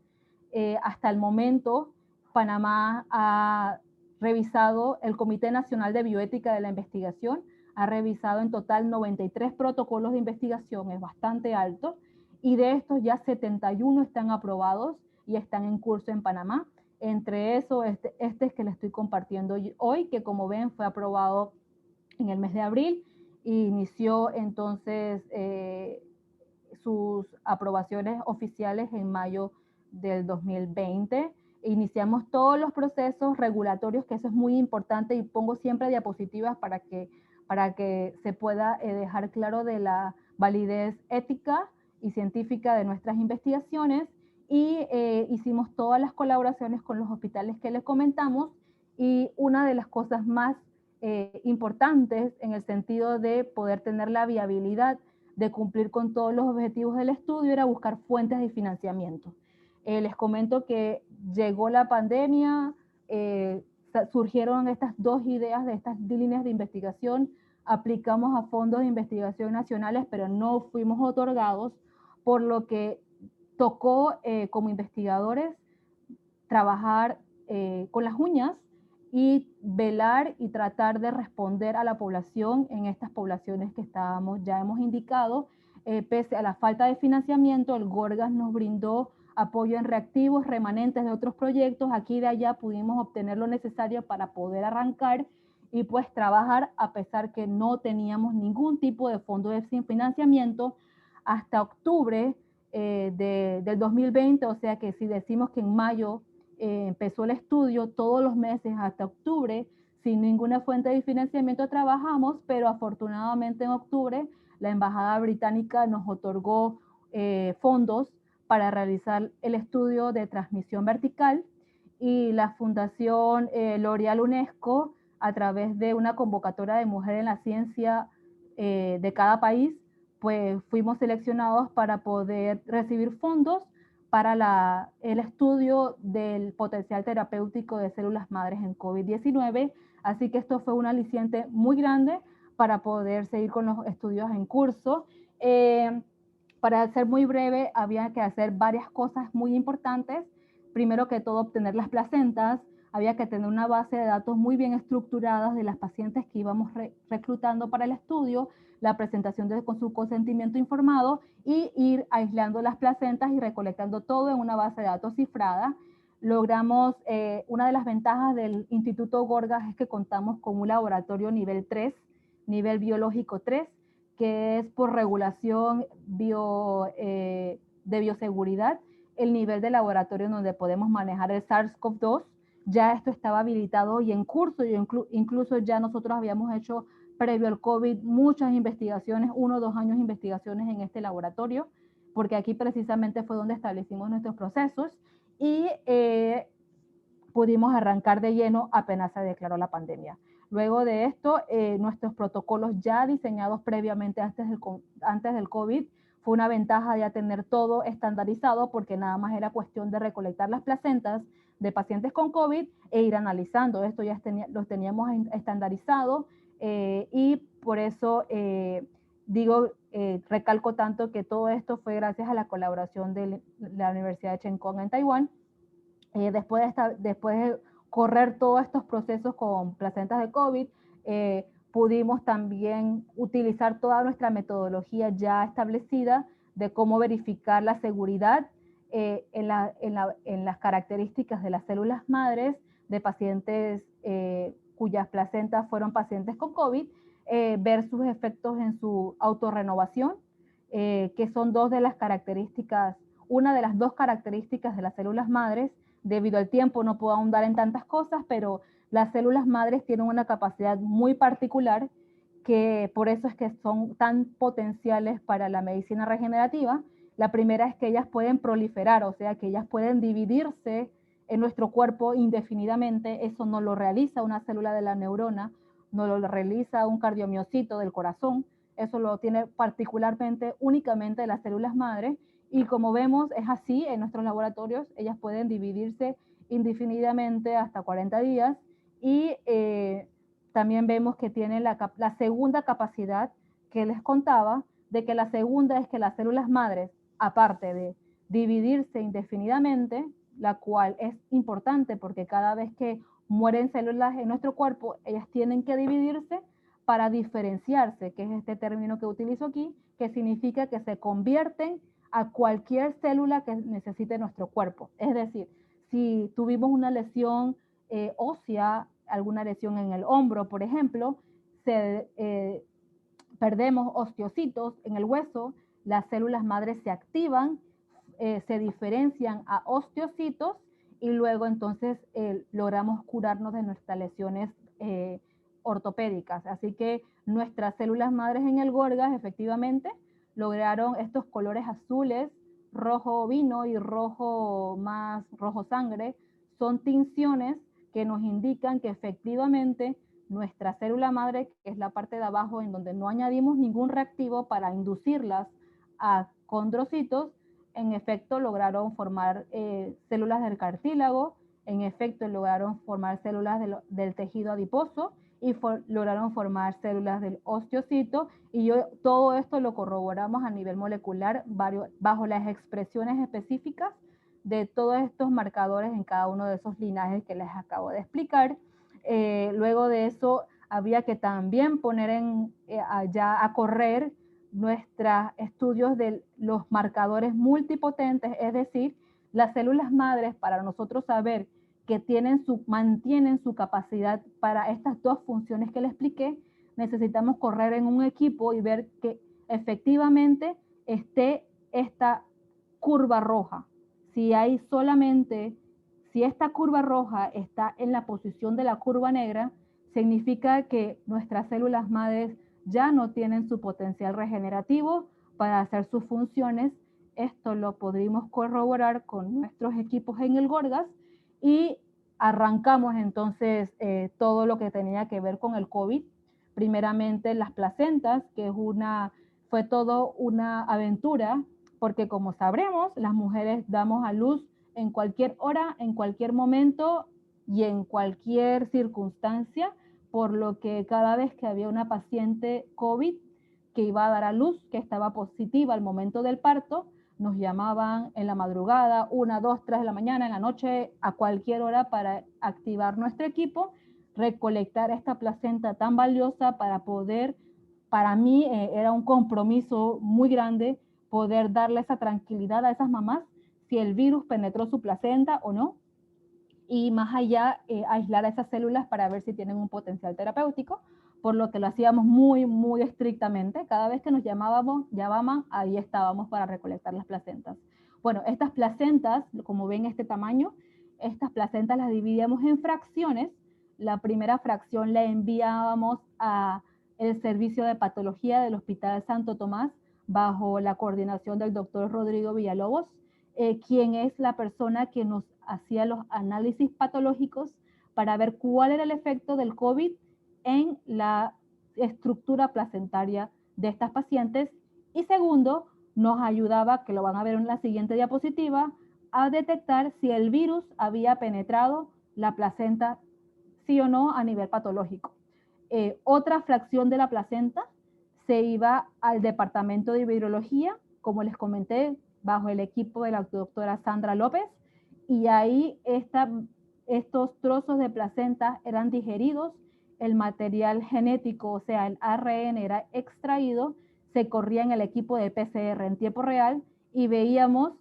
Hasta el momento, Panamá ha revisado, el Comité Nacional de Bioética de la Investigación ha revisado en total 93 protocolos de investigación, es bastante alto, y de estos ya 71 están aprobados y están en curso en Panamá. Entre eso, este es que le estoy compartiendo hoy, que como ven fue aprobado en el mes de abril e inició entonces sus aprobaciones oficiales en mayo del 2020. Iniciamos todos los procesos regulatorios, que eso es muy importante, y pongo siempre diapositivas para que se pueda dejar claro de la validez ética y científica de nuestras investigaciones. Y hicimos todas las colaboraciones con los hospitales que les comentamos, y una de las cosas más importantes en el sentido de poder tener la viabilidad de cumplir con todos los objetivos del estudio era buscar fuentes de financiamiento. Les comento que llegó la pandemia, surgieron estas dos ideas de estas líneas de investigación, aplicamos a fondos de investigación nacionales, pero no fuimos otorgados, por lo que tocó como investigadores trabajar con las uñas y velar y tratar de responder a la población en estas poblaciones que ya hemos indicado. Pese a la falta de financiamiento, el Gorgas nos brindó apoyo en reactivos, remanentes de otros proyectos. Aquí y de allá pudimos obtener lo necesario para poder arrancar y pues trabajar a pesar que no teníamos ningún tipo de fondo de financiamiento hasta octubre del 2020, o sea que si decimos que en mayo empezó el estudio, todos los meses hasta octubre, sin ninguna fuente de financiamiento trabajamos, pero afortunadamente en octubre la Embajada Británica nos otorgó fondos para realizar el estudio de transmisión vertical y la Fundación L'Oréal UNESCO, a través de una convocatoria de Mujer en la Ciencia de cada país, pues fuimos seleccionados para poder recibir fondos para el estudio del potencial terapéutico de células madres en COVID-19. Así que esto fue un aliciente muy grande para poder seguir con los estudios en curso. Para ser muy breve, había que hacer varias cosas muy importantes. Primero que todo, obtener las placentas. Había que tener una base de datos muy bien estructurada de las pacientes que íbamos reclutando para el estudio, la presentación con su consentimiento informado y ir aislando las placentas y recolectando todo en una base de datos cifrada. Logramos, una de las ventajas del Instituto Gorgas es que contamos con un laboratorio nivel 3, nivel biológico 3, que es por regulación de bioseguridad, el nivel de laboratorio en donde podemos manejar el SARS-CoV-2. Ya esto estaba habilitado y en curso, incluso ya nosotros habíamos hecho previo al COVID muchas investigaciones, 1 o 2 años de investigaciones en este laboratorio, porque aquí precisamente fue donde establecimos nuestros procesos y pudimos arrancar de lleno apenas se declaró la pandemia. Luego de esto, nuestros protocolos ya diseñados previamente antes del COVID, fue una ventaja ya tener todo estandarizado porque nada más era cuestión de recolectar las placentas de pacientes con COVID e ir analizando. Esto ya los teníamos estandarizado y por eso recalco tanto que todo esto fue gracias a la colaboración de la Universidad de Cheng Kung en Taiwán. Después de correr todos estos procesos con placentas de COVID, pudimos también utilizar toda nuestra metodología ya establecida de cómo verificar la seguridad en las características de las células madres de pacientes cuyas placentas fueron pacientes con COVID, ver sus efectos en su autorrenovación, que son una de las dos características de las células madres. Debido al tiempo no puedo ahondar en tantas cosas, pero las células madres tienen una capacidad muy particular que por eso es que son tan potenciales para la medicina regenerativa. La primera es que ellas pueden proliferar, o sea que ellas pueden dividirse en nuestro cuerpo indefinidamente. Eso no lo realiza una célula de la neurona, no lo realiza un cardiomiocito del corazón. Eso lo tiene particularmente, únicamente las células madres. Y como vemos, es así en nuestros laboratorios, ellas pueden dividirse indefinidamente hasta 40 días y también vemos que tiene la segunda capacidad que les contaba, de que la segunda es que las células madres, aparte de dividirse indefinidamente, la cual es importante porque cada vez que mueren células en nuestro cuerpo, ellas tienen que dividirse para diferenciarse, que es este término que utilizo aquí, que significa que se convierten a cualquier célula que necesite nuestro cuerpo. Es decir, si tuvimos una lesión ósea, alguna lesión en el hombro, por ejemplo, perdemos osteocitos en el hueso, las células madres se activan, se diferencian a osteocitos y luego entonces logramos curarnos de nuestras lesiones ortopédicas. Así que nuestras células madres en el Gorgas efectivamente lograron estos colores azules, rojo vino y rojo sangre. Son tinciones que nos indican que efectivamente nuestra célula madre, que es la parte de abajo en donde no añadimos ningún reactivo para inducirlas a condrocitos, en efecto lograron formar células del cartílago, en efecto lograron formar células del tejido adiposo y lograron formar células del osteocito, y todo esto lo corroboramos a nivel molecular bajo las expresiones específicas de todos estos marcadores en cada uno de esos linajes que les acabo de explicar. Luego de eso, había que también poner ya a correr nuestros estudios de los marcadores multipotentes, es decir, las células madres, para nosotros saber que mantienen su capacidad para estas dos funciones que les expliqué, necesitamos correr en un equipo y ver que efectivamente esté esta curva roja. Si esta curva roja está en la posición de la curva negra, significa que nuestras células madres ya no tienen su potencial regenerativo para hacer sus funciones. Esto lo podríamos corroborar con nuestros equipos en el Gorgas y arrancamos entonces todo lo que tenía que ver con el COVID. Primeramente las placentas, que fue todo una aventura, porque como sabremos, las mujeres damos a luz en cualquier hora, en cualquier momento y en cualquier circunstancia, por lo que cada vez que había una paciente COVID que iba a dar a luz, que estaba positiva al momento del parto, nos llamaban en la madrugada, 1, 2, 3 de la mañana, en la noche, a cualquier hora para activar nuestro equipo, recolectar esta placenta tan valiosa para mí era un compromiso muy grande poder darle esa tranquilidad a esas mamás si el virus penetró su placenta o no, y más allá aislar a esas células para ver si tienen un potencial terapéutico, por lo que lo hacíamos muy, muy estrictamente. Cada vez que nos llamaban, ahí estábamos para recolectar las placentas. Bueno, estas placentas, como ven este tamaño, estas placentas las dividíamos en fracciones. La primera fracción la enviábamos a el servicio de patología del Hospital Santo Tomás bajo la coordinación del doctor Rodrigo Villalobos, quien es la persona que nos hacía los análisis patológicos para ver cuál era el efecto del COVID en la estructura placentaria de estas pacientes. Y segundo, nos ayudaba, que lo van a ver en la siguiente diapositiva, a detectar si el virus había penetrado la placenta, sí o no, a nivel patológico. Otra fracción de la placenta se iba al departamento de virología, como les comenté, bajo el equipo de la doctora Sandra López, y ahí estos trozos de placenta eran digeridos, el material genético, o sea, el ARN era extraído, se corría en el equipo de PCR en tiempo real y veíamos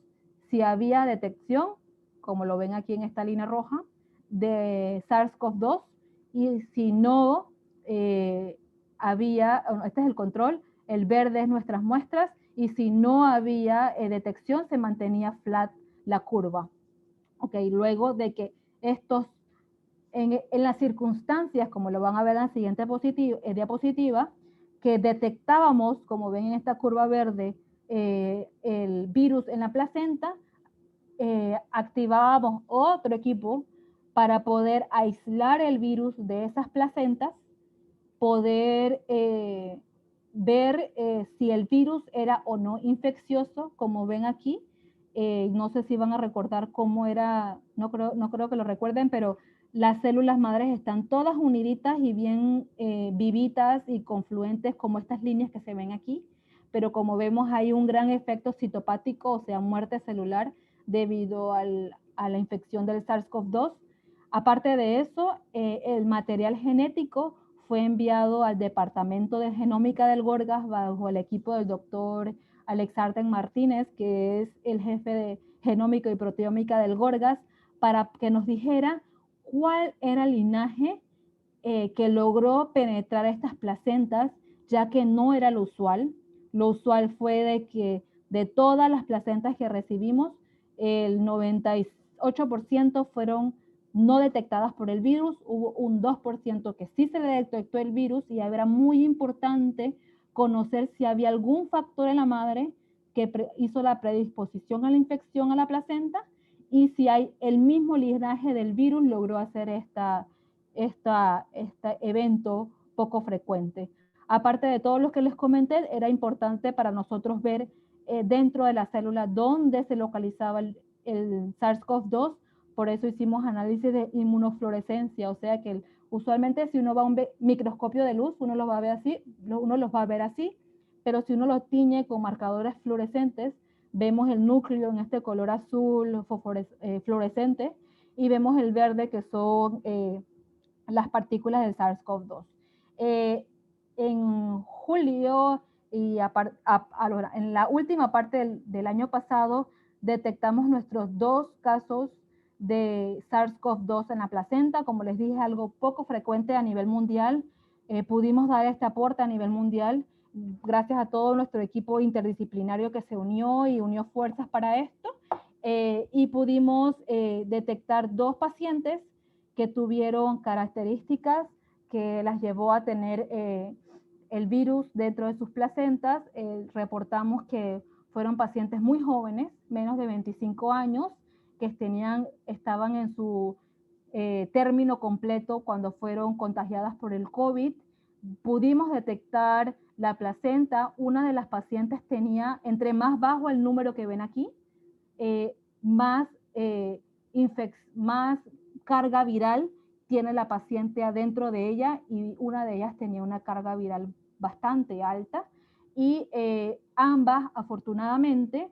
si había detección, como lo ven aquí en esta línea roja, de SARS-CoV-2, y si no había, este es el control, el verde es nuestras muestras, y si no había detección, se mantenía flat la curva. Ok, luego de que en las circunstancias, como lo van a ver en la siguiente diapositiva, que detectábamos, como ven en esta curva verde, el virus en la placenta, activábamos otro equipo para poder aislar el virus de esas placentas, poder ver si el virus era o no infeccioso, como ven aquí. No sé si van a recordar cómo era, no creo que lo recuerden, pero las células madres están todas uniditas y bien vivitas y confluentes como estas líneas que se ven aquí, pero como vemos hay un gran efecto citopático, o sea, muerte celular debido a la infección del SARS-CoV-2. Aparte de eso, el material genético fue enviado al Departamento de Genómica del Gorgas bajo el equipo del doctor Alexander Martínez, que es el jefe de genómica y proteómica del Gorgas, para que nos dijera cuál era el linaje que logró penetrar estas placentas, ya que no era lo usual. Lo usual fue de que de todas las placentas que recibimos, el 98% fueron no detectadas por el virus, hubo un 2% que sí se le detectó el virus, y era muy importante conocer si había algún factor en la madre que hizo la predisposición a la infección a la placenta, y si hay el mismo linaje del virus logró hacer este evento poco frecuente. Aparte de todo lo que les comenté, era importante para nosotros ver dentro de la célula dónde se localizaba el SARS-CoV-2. Por eso hicimos análisis de inmunofluorescencia, o sea que usualmente si uno va a un microscopio de luz, uno los va a ver así, pero si uno los tiñe con marcadores fluorescentes, vemos el núcleo en este color azul fluorescente, y vemos el verde, que son las partículas del SARS-CoV-2. En julio y en la última parte del año pasado, detectamos nuestros 2 casos de SARS-CoV-2 en la placenta. Como les dije, algo poco frecuente a nivel mundial. Pudimos dar este aporte a nivel mundial gracias a todo nuestro equipo interdisciplinario que se unió y unió fuerzas para esto. Y pudimos detectar 2 pacientes que tuvieron características que las llevó a tener el virus dentro de sus placentas. Reportamos que fueron pacientes muy jóvenes, menos de 25 años, que estaban en su término completo cuando fueron contagiadas por el COVID. Pudimos detectar la placenta. Una de las pacientes tenía, entre más bajo el número que ven aquí, más carga viral tiene la paciente adentro de ella, y una de ellas tenía una carga viral bastante alta, y ambas, afortunadamente,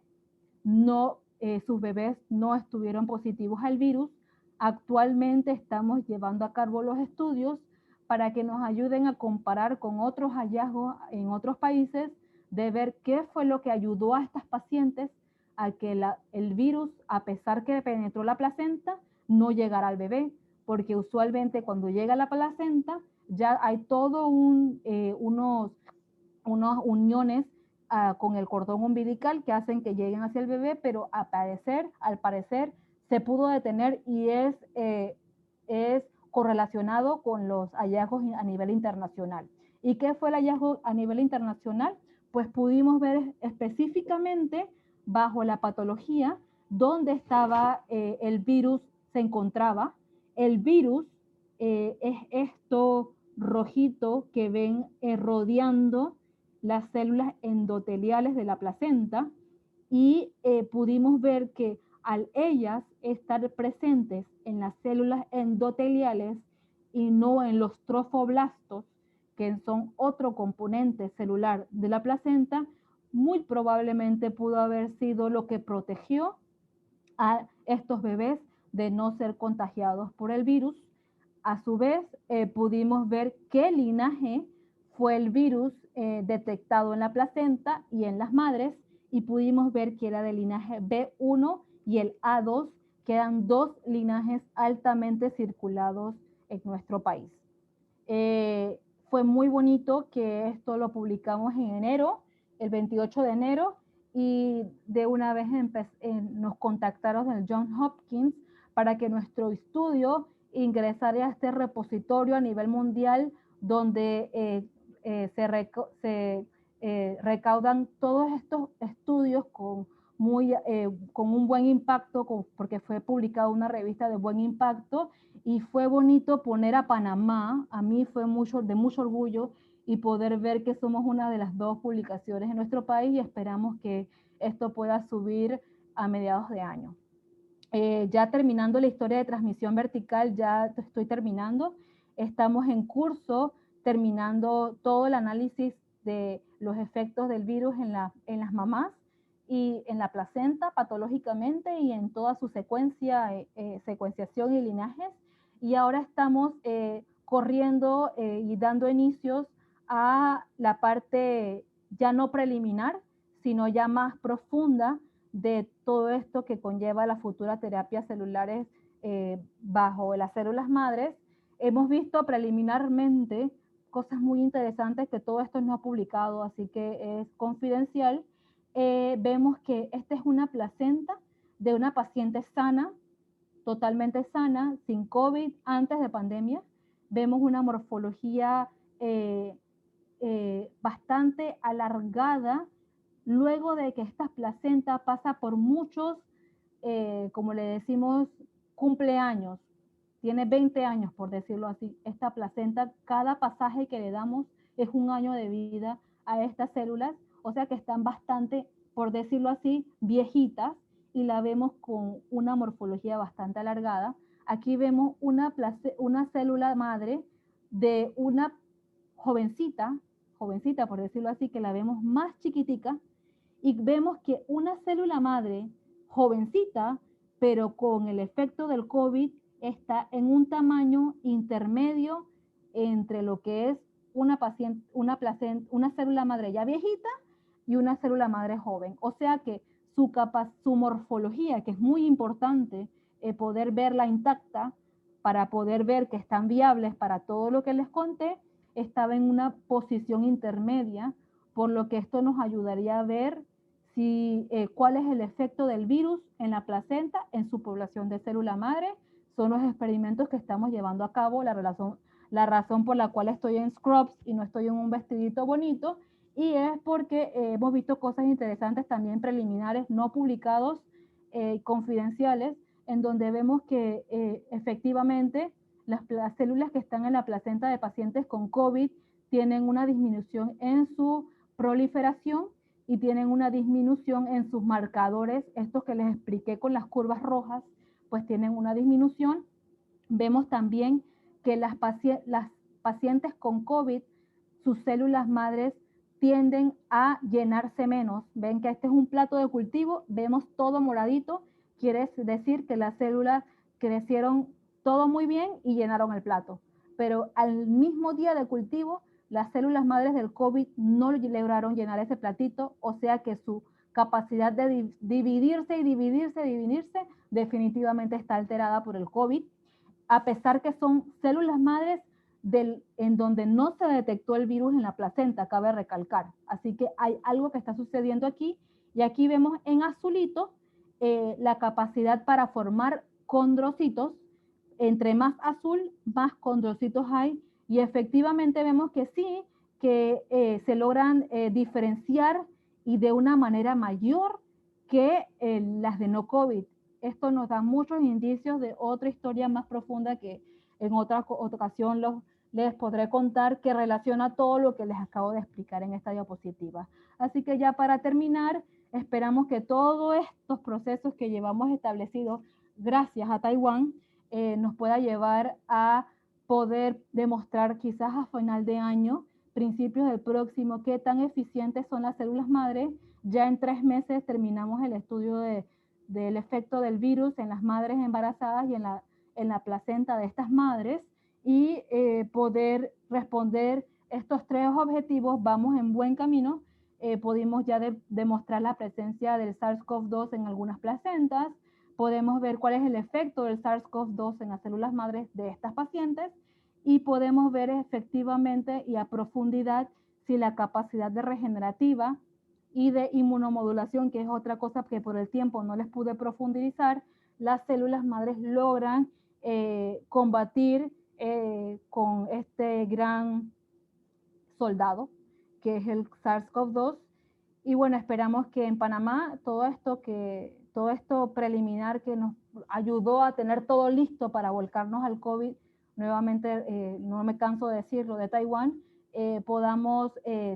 sus bebés no estuvieron positivos al virus. Actualmente estamos llevando a cabo los estudios para que nos ayuden a comparar con otros hallazgos en otros países, de ver qué fue lo que ayudó a estas pacientes a que el virus, a pesar que penetró la placenta, no llegara al bebé, porque usualmente cuando llega a la placenta ya hay todo unos uniones con el cordón umbilical que hacen que lleguen hacia el bebé, pero al parecer se pudo detener, y es correlacionado con los hallazgos a nivel internacional. ¿Y qué fue el hallazgo a nivel internacional? Pues pudimos ver específicamente bajo la patología dónde estaba el virus, se encontraba. El virus es esto rojito que ven rodeando las células endoteliales de la placenta, y pudimos ver que al ellas estar presentes en las células endoteliales y no en los trofoblastos, que son otro componente celular de la placenta, muy probablemente pudo haber sido lo que protegió a estos bebés de no ser contagiados por el virus. A su vez, pudimos ver qué linaje fue el virus detectado en la placenta y en las madres, y pudimos ver que era del linaje B1 y el A2, que eran 2 linajes altamente circulados en nuestro país. Fue muy bonito que esto lo publicamos en enero, el 28 de enero, y de una vez nos contactaron del Johns Hopkins para que nuestro estudio ingresara a este repositorio a nivel mundial, donde se recaudan todos estos estudios con un buen impacto, porque fue publicado una revista de buen impacto, y fue bonito poner a Panamá. A mí fue de mucho orgullo, y poder ver que somos una de las 2 publicaciones en nuestro país, y esperamos que esto pueda subir a mediados de año. Ya terminando la historia de transmisión vertical, ya estoy terminando. Estamos en curso terminando todo el análisis de los efectos del virus en las mamás y en la placenta patológicamente, y en toda su secuenciación y linajes. Y ahora estamos corriendo y dando inicios a la parte ya no preliminar, sino ya más profunda de todo esto que conlleva la futura terapia celulares bajo las células madres. Hemos visto preliminarmente cosas muy interesantes, que todo esto no ha publicado, así que es confidencial. Vemos que esta es una placenta de una paciente sana, totalmente sana, sin COVID, antes de pandemia. Vemos una morfología bastante alargada, luego de que esta placenta pasa por muchos, como le decimos, cumpleaños. Tiene 20 años, por decirlo así. Esta placenta, cada pasaje que le damos es un año de vida a estas células, o sea que están bastante, por decirlo así, viejitas, y la vemos con una morfología bastante alargada. Aquí vemos una célula madre de una jovencita, por decirlo así, que la vemos más chiquitica, y vemos que una célula madre jovencita, pero con el efecto del COVID, está en un tamaño intermedio entre lo que es una célula madre ya viejita y una célula madre joven. O sea que su morfología, que es muy importante poder verla intacta para poder ver que están viables para todo lo que les conté, estaba en una posición intermedia, por lo que esto nos ayudaría a ver cuál es el efecto del virus en la placenta en su población de célula madre. Son los experimentos que estamos llevando a cabo, la razón por la cual estoy en scrubs y no estoy en un vestidito bonito, y es porque hemos visto cosas interesantes también preliminares, no publicados, confidenciales, en donde vemos que efectivamente las células que están en la placenta de pacientes con COVID tienen una disminución en su proliferación y tienen una disminución en sus marcadores, estos que les expliqué con las curvas rojas, pues tienen una disminución. Vemos también que las pacientes con COVID, sus células madres tienden a llenarse menos. Ven que este es un plato de cultivo, vemos todo moradito, quiere decir que las células crecieron todo muy bien y llenaron el plato. Pero al mismo día de cultivo, las células madres del COVID no lograron llenar ese platito, o sea que su capacidad de dividirse definitivamente está alterada por el COVID, a pesar que son células madres en donde no se detectó el virus en la placenta, cabe recalcar. Así que hay algo que está sucediendo aquí, y aquí vemos en azulito la capacidad para formar condrocitos. Entre más azul, más condrocitos hay, y efectivamente vemos que sí, que se logran diferenciar y de una manera mayor que las de no COVID. Esto nos da muchos indicios de otra historia más profunda que en otra ocasión les podré contar, que relaciona todo lo que les acabo de explicar en esta diapositiva. Así que ya para terminar, esperamos que todos estos procesos que llevamos establecidos gracias a Taiwán nos pueda llevar a poder demostrar quizás a final de año, principios del próximo, qué tan eficientes son las células madres. Ya en 3 meses terminamos el estudio del efecto del virus en las madres embarazadas y en la placenta de estas madres, y poder responder estos 3 objetivos. Vamos en buen camino. Pudimos ya demostrar la presencia del SARS-CoV-2 en algunas placentas. Podemos ver cuál es el efecto del SARS-CoV-2 en las células madres de estas pacientes, y podemos ver efectivamente y a profundidad si la capacidad de regenerativa y de inmunomodulación, que es otra cosa que por el tiempo no les pude profundizar, las células madres logran combatir con este gran soldado que es el SARS-CoV-2. Y bueno, esperamos que en Panamá todo esto preliminar que nos ayudó a tener todo listo para volcarnos al COVID, nuevamente, no me canso de decirlo, de Taiwán, podamos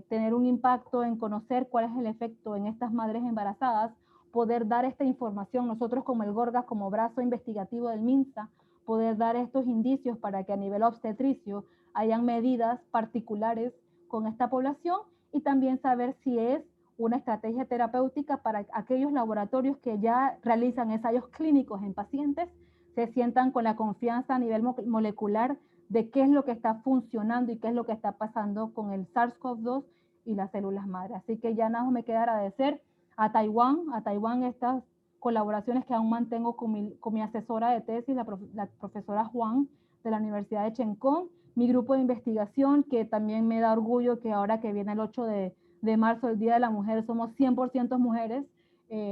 tener un impacto en conocer cuál es el efecto en estas madres embarazadas, poder dar esta información, nosotros como el GORGAS, como brazo investigativo del MINSA, poder dar estos indicios para que a nivel obstetricio hayan medidas particulares con esta población, y también saber si es una estrategia terapéutica para aquellos laboratorios que ya realizan ensayos clínicos en pacientes, se sientan con la confianza a nivel molecular de qué es lo que está funcionando y qué es lo que está pasando con el SARS-CoV-2 y las células madre. Así que ya nada me queda agradecer a Taiwán estas colaboraciones que aún mantengo con mi asesora de tesis, la profesora Juan de la Universidad de Cheng Kung, mi grupo de investigación, que también me da orgullo que ahora que viene el 8 de marzo, el Día de la Mujer, somos 100% mujeres.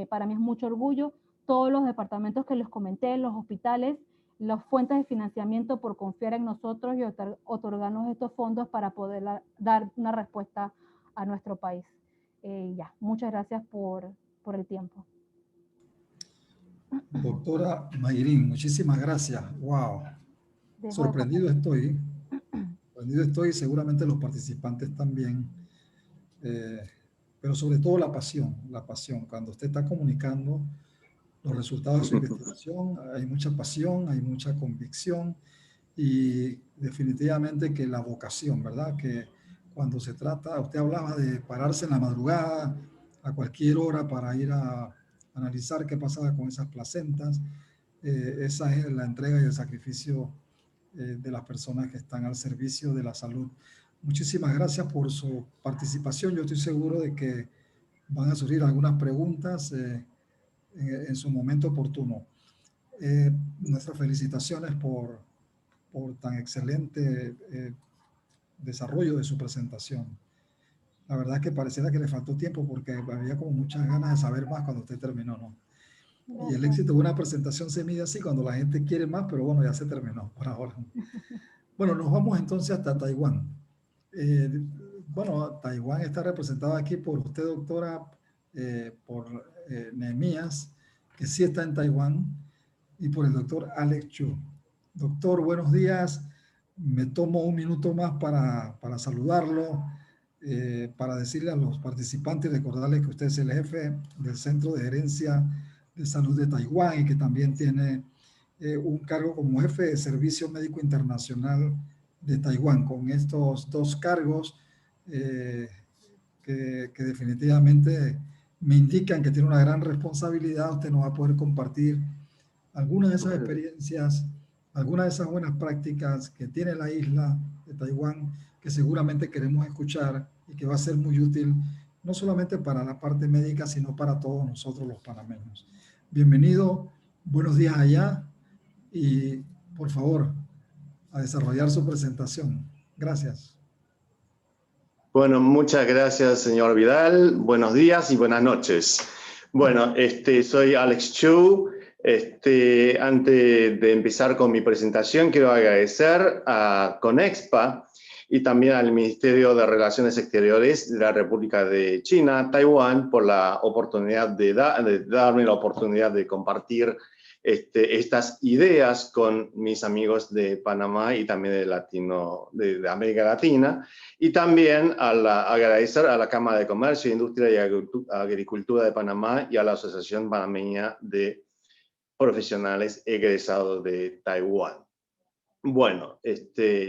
Para mí es mucho orgullo. Todos los departamentos que les comenté, los hospitales, las fuentes de financiamiento por confiar en nosotros y otorgarnos estos fondos para poder dar una respuesta a nuestro país. Muchas gracias por el tiempo. Doctora Mayrin, muchísimas gracias. Wow. Sorprendido estoy. Sorprendido estoy, seguramente los participantes también. Pero sobre todo la pasión. Cuando usted está comunicando los resultados de su investigación, hay mucha pasión, hay mucha convicción, y definitivamente que la vocación, ¿verdad? Que cuando se trata, usted hablaba de pararse en la madrugada, a cualquier hora para ir a analizar qué pasaba con esas placentas. Esa es la entrega y el sacrificio de las personas que están al servicio de la salud. Muchísimas gracias por su participación. Yo estoy seguro de que van a surgir algunas preguntas en su momento oportuno. Nuestras felicitaciones por tan excelente desarrollo de su presentación. La verdad es que pareciera que le faltó tiempo porque había como muchas ganas de saber más cuando usted terminó, ¿no? Y el éxito de una presentación se mide así cuando la gente quiere más, pero bueno, ya se terminó por ahora. Bueno, nos vamos entonces hasta Taiwán. Bueno, Taiwán está representado aquí por usted, doctora, por Nehemías, que sí está en Taiwán, y por el doctor Alex Chu. Doctor, buenos días. Me tomo un minuto más para saludarlo, para decirle a los participantes y recordarles que usted es el jefe del Centro de Gerencia de Salud de Taiwán y que también tiene un cargo como jefe de Servicio Médico Internacional de Taiwán. Con estos dos cargos que definitivamente me indican que tiene una gran responsabilidad, usted nos va a poder compartir algunas de esas experiencias, algunas de esas buenas prácticas que tiene la isla de Taiwán, que seguramente queremos escuchar y que va a ser muy útil, no solamente para la parte médica, sino para todos nosotros los panameños. Bienvenido, buenos días allá y por favor, a desarrollar su presentación. Gracias. Bueno, muchas gracias, señor Vidal. Buenos días y buenas noches. Bueno, soy Alex Chu. Antes de empezar con mi presentación, quiero agradecer a Conexpa y también al Ministerio de Relaciones Exteriores de la República de China, Taiwán, por la oportunidad de darme la oportunidad de compartir estas ideas con mis amigos de Panamá y también de América Latina, y también agradecer a la Cámara de Comercio, Industria y Agricultura de Panamá y a la Asociación Panameña de Profesionales Egresados de Taiwán. Bueno,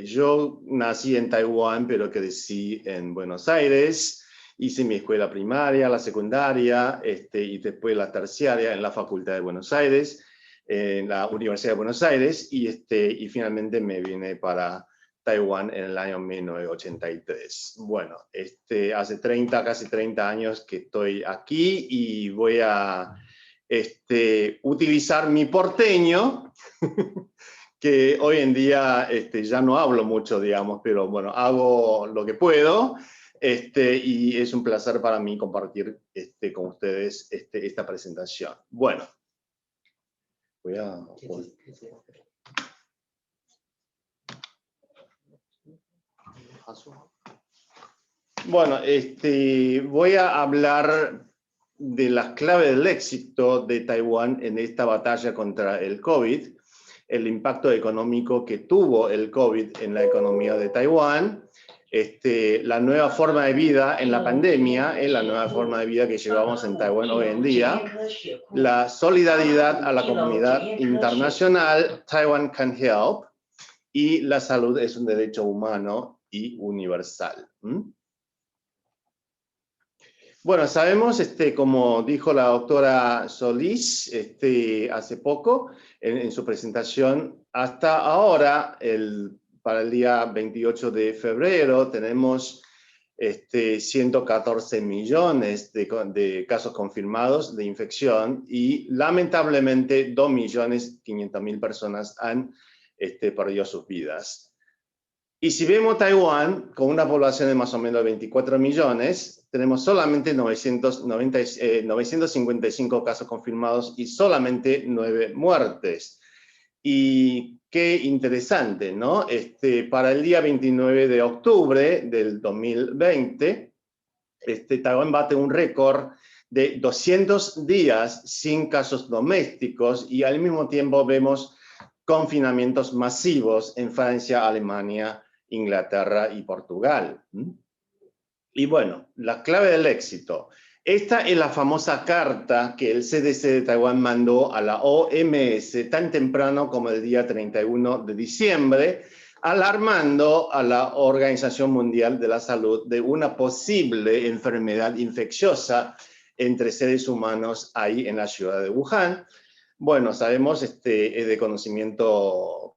yo nací en Taiwán, pero crecí en Buenos Aires. Hice mi escuela primaria, la secundaria y después la terciaria en la Facultad de Buenos Aires, en la Universidad de Buenos Aires, y finalmente me vine para Taiwán en el año 1983. Bueno, hace casi 30 años que estoy aquí y voy a utilizar mi porteño, que hoy en día ya no hablo mucho, digamos, pero bueno, hago lo que puedo. Y es un placer para mí compartir con ustedes esta presentación. Bueno, voy a... Bueno, voy a hablar de las claves del éxito de Taiwán en esta batalla contra el COVID, el impacto económico que tuvo el COVID en la economía de Taiwán, la nueva forma de vida en la pandemia, la nueva forma de vida que llevamos en Taiwán hoy en día, la solidaridad a la comunidad internacional, Taiwan Can Help, y la salud es un derecho humano y universal. Bueno, sabemos, como dijo la doctora Solís hace poco en su presentación, hasta ahora, para el día 28 de febrero, tenemos 114 millones de casos confirmados de infección y lamentablemente 2.500.000 personas han perdido sus vidas. Y si vemos Taiwán, con una población de más o menos 24 millones, tenemos solamente 955 casos confirmados y solamente 9 muertes. Y qué interesante, ¿no? Para el día 29 de octubre del 2020, Taiwán bate un récord de 200 días sin casos domésticos y al mismo tiempo vemos confinamientos masivos en Francia, Alemania, Inglaterra y Portugal. Y bueno, la clave del éxito. Esta es la famosa carta que el CDC de Taiwán mandó a la OMS tan temprano como el día 31 de diciembre, alarmando a la Organización Mundial de la Salud de una posible enfermedad infecciosa entre seres humanos ahí en la ciudad de Wuhan. Bueno, sabemos, es de conocimiento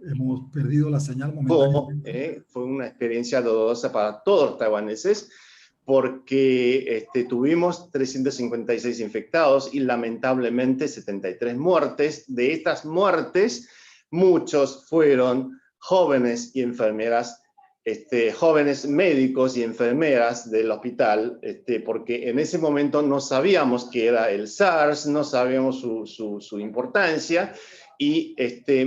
Hemos perdido la señal momentáneamente. fue una experiencia dolorosa para todos los taiwaneses, porque tuvimos 356 infectados y lamentablemente 73 muertes. De estas muertes, muchos fueron jóvenes y enfermeras, jóvenes médicos y enfermeras del hospital, porque en ese momento no sabíamos qué era el SARS, no sabíamos su importancia, y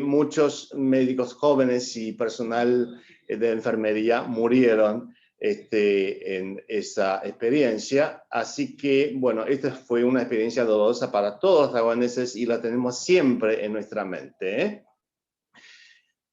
muchos médicos jóvenes y personal de enfermería murieron en esa experiencia. Así que, bueno, esta fue una experiencia dolorosa para todos los taiwaneses y la tenemos siempre en nuestra mente, ¿eh?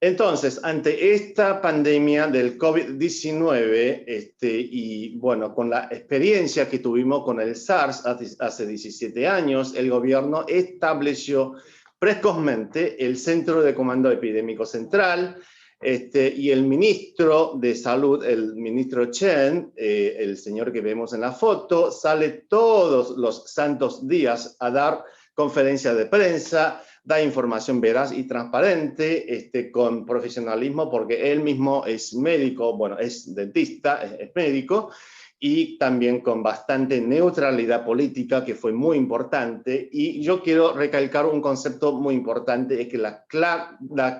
Entonces, ante esta pandemia del COVID-19, y bueno, con la experiencia que tuvimos con el SARS hace 17 años, el gobierno estableció precozmente el Centro de Comando Epidémico Central, y el ministro de Salud, el ministro Chen, el señor que vemos en la foto, sale todos los santos días a dar conferencias de prensa, da información veraz y transparente, con profesionalismo, porque él mismo es médico, bueno, es dentista, es médico, y también con bastante neutralidad política, que fue muy importante. Y yo quiero recalcar un concepto muy importante, es que la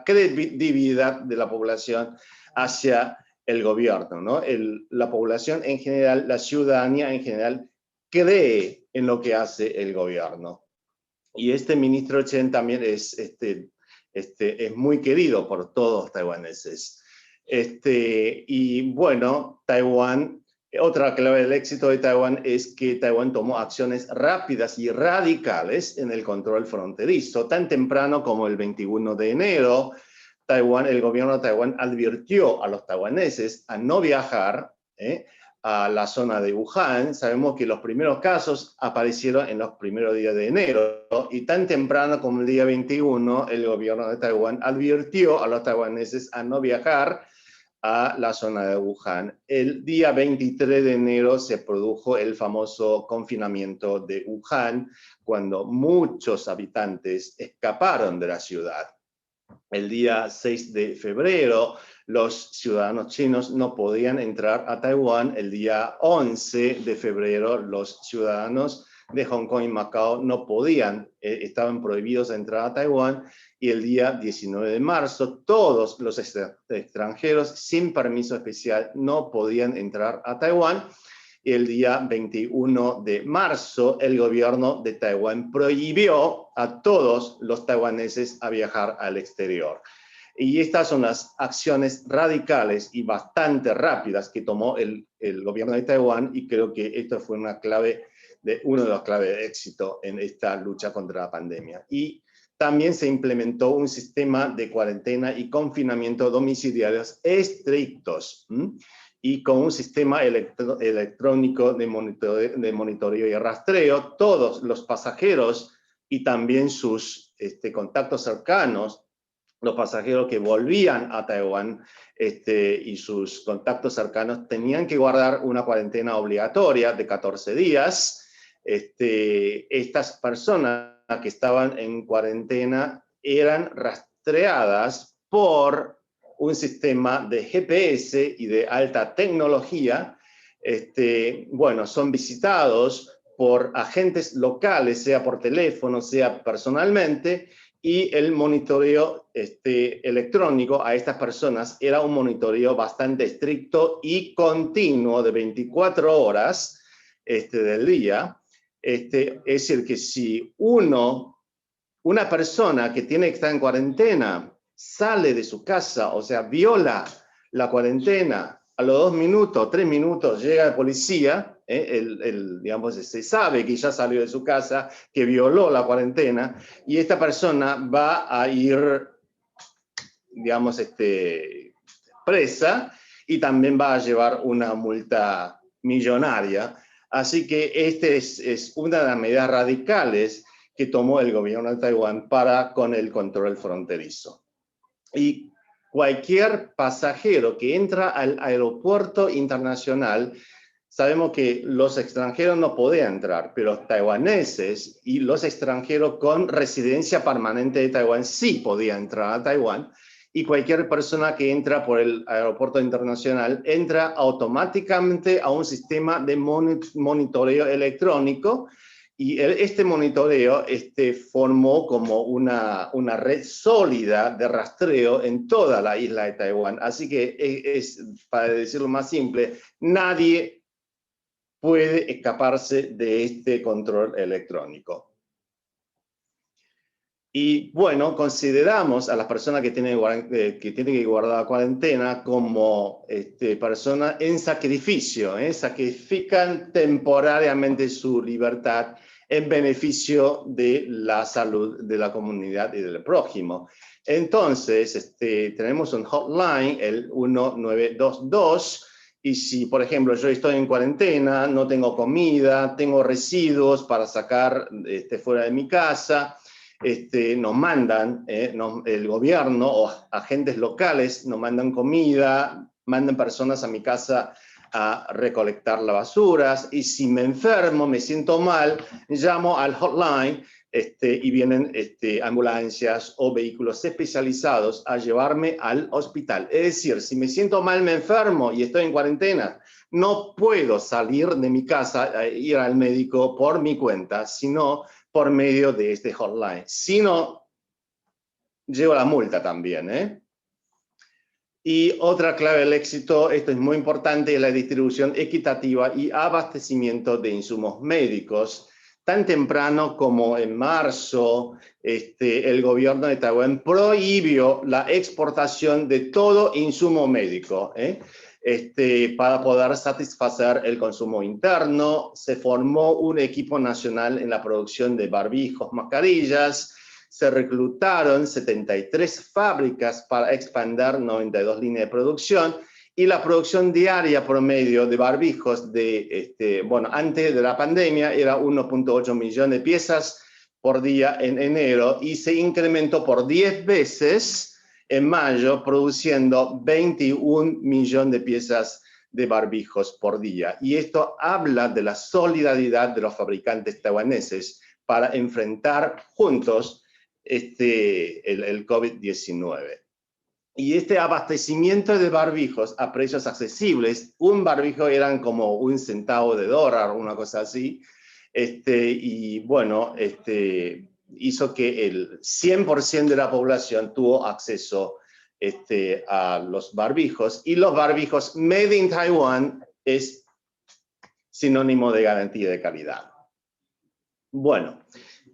credibilidad de la población hacia el gobierno, ¿no? La población en general, la ciudadanía en general, cree en lo que hace el gobierno. Y ministro Chen también es muy querido por todos los taiwaneses. Y bueno, Taiwán, otra clave del éxito de Taiwán es que Taiwán tomó acciones rápidas y radicales en el control fronterizo. Tan temprano como el 21 de enero, el gobierno de Taiwán advirtió a los taiwaneses a no viajar a la zona de Wuhan. Sabemos que los primeros casos aparecieron en los primeros días de enero, y tan temprano como el día 21, el gobierno de Taiwán advirtió a los taiwaneses a no viajar a la zona de Wuhan. El día 23 de enero se produjo el famoso confinamiento de Wuhan, cuando muchos habitantes escaparon de la ciudad. El día 6 de febrero, los ciudadanos chinos no podían entrar a Taiwán. El día 11 de febrero, los ciudadanos de Hong Kong y Macao no podían, estaban prohibidos de entrar a Taiwán. Y el día 19 de marzo, todos los extranjeros sin permiso especial no podían entrar a Taiwán. Y el día 21 de marzo, el gobierno de Taiwán prohibió a todos los taiwaneses a viajar al exterior. Y estas son las acciones radicales y bastante rápidas que tomó el gobierno de Taiwán, y creo que esto fue una de las claves de éxito en esta lucha contra la pandemia. Y también se implementó un sistema de cuarentena y confinamiento domiciliarios estrictos, y con un sistema electrónico de monitoreo y rastreo. Todos los pasajeros y también sus contactos cercanos, los pasajeros que volvían a Taiwán y sus contactos cercanos, tenían que guardar una cuarentena obligatoria de 14 días. Estas personas que estaban en cuarentena eran rastreadas por un sistema de GPS y de alta tecnología. Bueno, son visitados por agentes locales, sea por teléfono, sea personalmente, y el monitoreo electrónico a estas personas era un monitoreo bastante estricto y continuo de 24 horas del día. Es decir, que si una persona que tiene que estar en cuarentena sale de su casa, o sea, viola la cuarentena, a los 2 minutos, 3 minutos llega la policía, digamos, se sabe que ya salió de su casa, que violó la cuarentena, y esta persona va a ir, digamos, presa, y también va a llevar una multa millonaria. Así que es una de las medidas radicales que tomó el gobierno de Taiwán con el control fronterizo. Y cualquier pasajero que entra al aeropuerto internacional, sabemos que los extranjeros no podían entrar, pero los taiwaneses y los extranjeros con residencia permanente de Taiwán sí podían entrar a Taiwán, y cualquier persona que entra por el aeropuerto internacional entra automáticamente a un sistema de monitoreo electrónico, y este monitoreo formó como una red sólida de rastreo en toda la isla de Taiwán. Así que, para decirlo más simple, nadie puede escaparse de este control electrónico. Y bueno, consideramos a las personas que tienen que guardar cuarentena como personas en sacrificio, sacrifican temporariamente su libertad en beneficio de la salud de la comunidad y del prójimo. Entonces, tenemos un hotline, el 1922, y si, por ejemplo, yo estoy en cuarentena, no tengo comida, tengo residuos para sacar fuera de mi casa, nos mandan, el gobierno o agentes locales nos mandan comida, mandan personas a mi casa a recolectar las basuras, y si me enfermo, me siento mal, llamo al hotline y vienen ambulancias o vehículos especializados a llevarme al hospital. Es decir, si me siento mal, me enfermo y estoy en cuarentena, no puedo salir de mi casa a ir al médico por mi cuenta, sino por medio de este hotline. Si no, llevo la multa también. Y otra clave del éxito, esto es muy importante, es la distribución equitativa y abastecimiento de insumos médicos. Tan temprano como en marzo, el gobierno de Taiwán prohibió la exportación de todo insumo médico, para poder satisfacer el consumo interno. Se formó un equipo nacional en la producción de barbijos, mascarillas. Se reclutaron 73 fábricas para expandir 92 líneas de producción, y la producción diaria promedio de barbijos antes de la pandemia era 1.8 millones de piezas por día en enero, y se incrementó por 10 veces en mayo, produciendo 21 millones de piezas de barbijos por día. Y esto habla de la solidaridad de los fabricantes taiwaneses para enfrentar juntos el COVID-19. Y este abastecimiento de barbijos a precios accesibles, un barbijo eran como $1 centavo, una cosa así, y bueno, hizo que el 100% de la población tuvo acceso a los barbijos, y los barbijos made in Taiwan es sinónimo de garantía de calidad.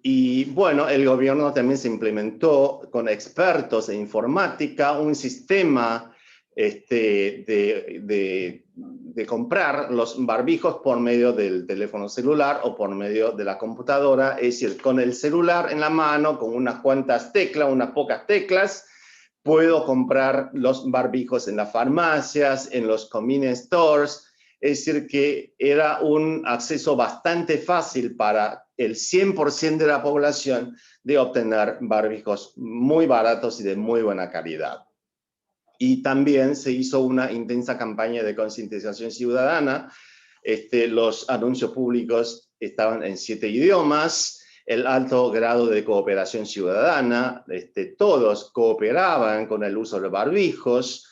Y bueno, el gobierno también se implementó con expertos en informática un sistema de comprar los barbijos por medio del teléfono celular o por medio de la computadora. Es decir, con el celular en la mano, con unas cuantas teclas, unas pocas teclas, puedo comprar los barbijos en las farmacias, en los convenience stores. Es decir, que era un acceso bastante fácil para el 100% de la población de obtener barbijos muy baratos y de muy buena calidad. Y también se hizo una intensa campaña de concientización ciudadana. Los anuncios públicos estaban en 7 idiomas, el alto grado de cooperación ciudadana, todos cooperaban con el uso de barbijos,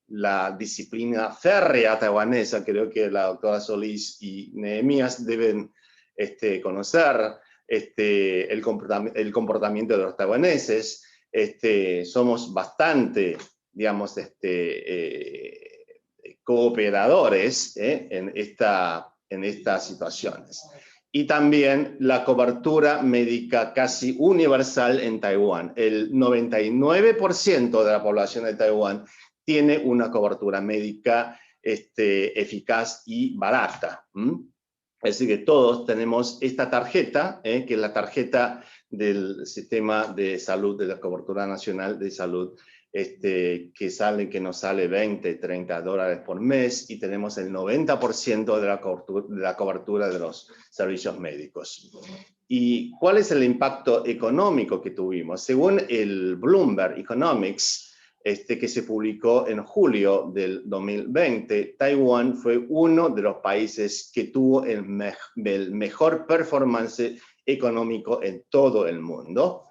la disciplina férrea taiwanesa, creo que la doctora Solís y Nehemías deben conocer el comportamiento de los taiwaneses. Somos bastante, digamos, cooperadores en estas situaciones. Y también la cobertura médica casi universal en Taiwán. El 99% de la población de Taiwán tiene una cobertura médica eficaz y barata. Así que todos tenemos esta tarjeta, que es la tarjeta del sistema de salud, de la cobertura nacional de salud, que nos sale $20, $30 por mes, y tenemos el 90% de la cobertura de los servicios médicos. ¿Y cuál es el impacto económico que tuvimos? Según el Bloomberg Economics, que se publicó en julio del 2020, Taiwán fue uno de los países que tuvo el mejor performance económico en todo el mundo.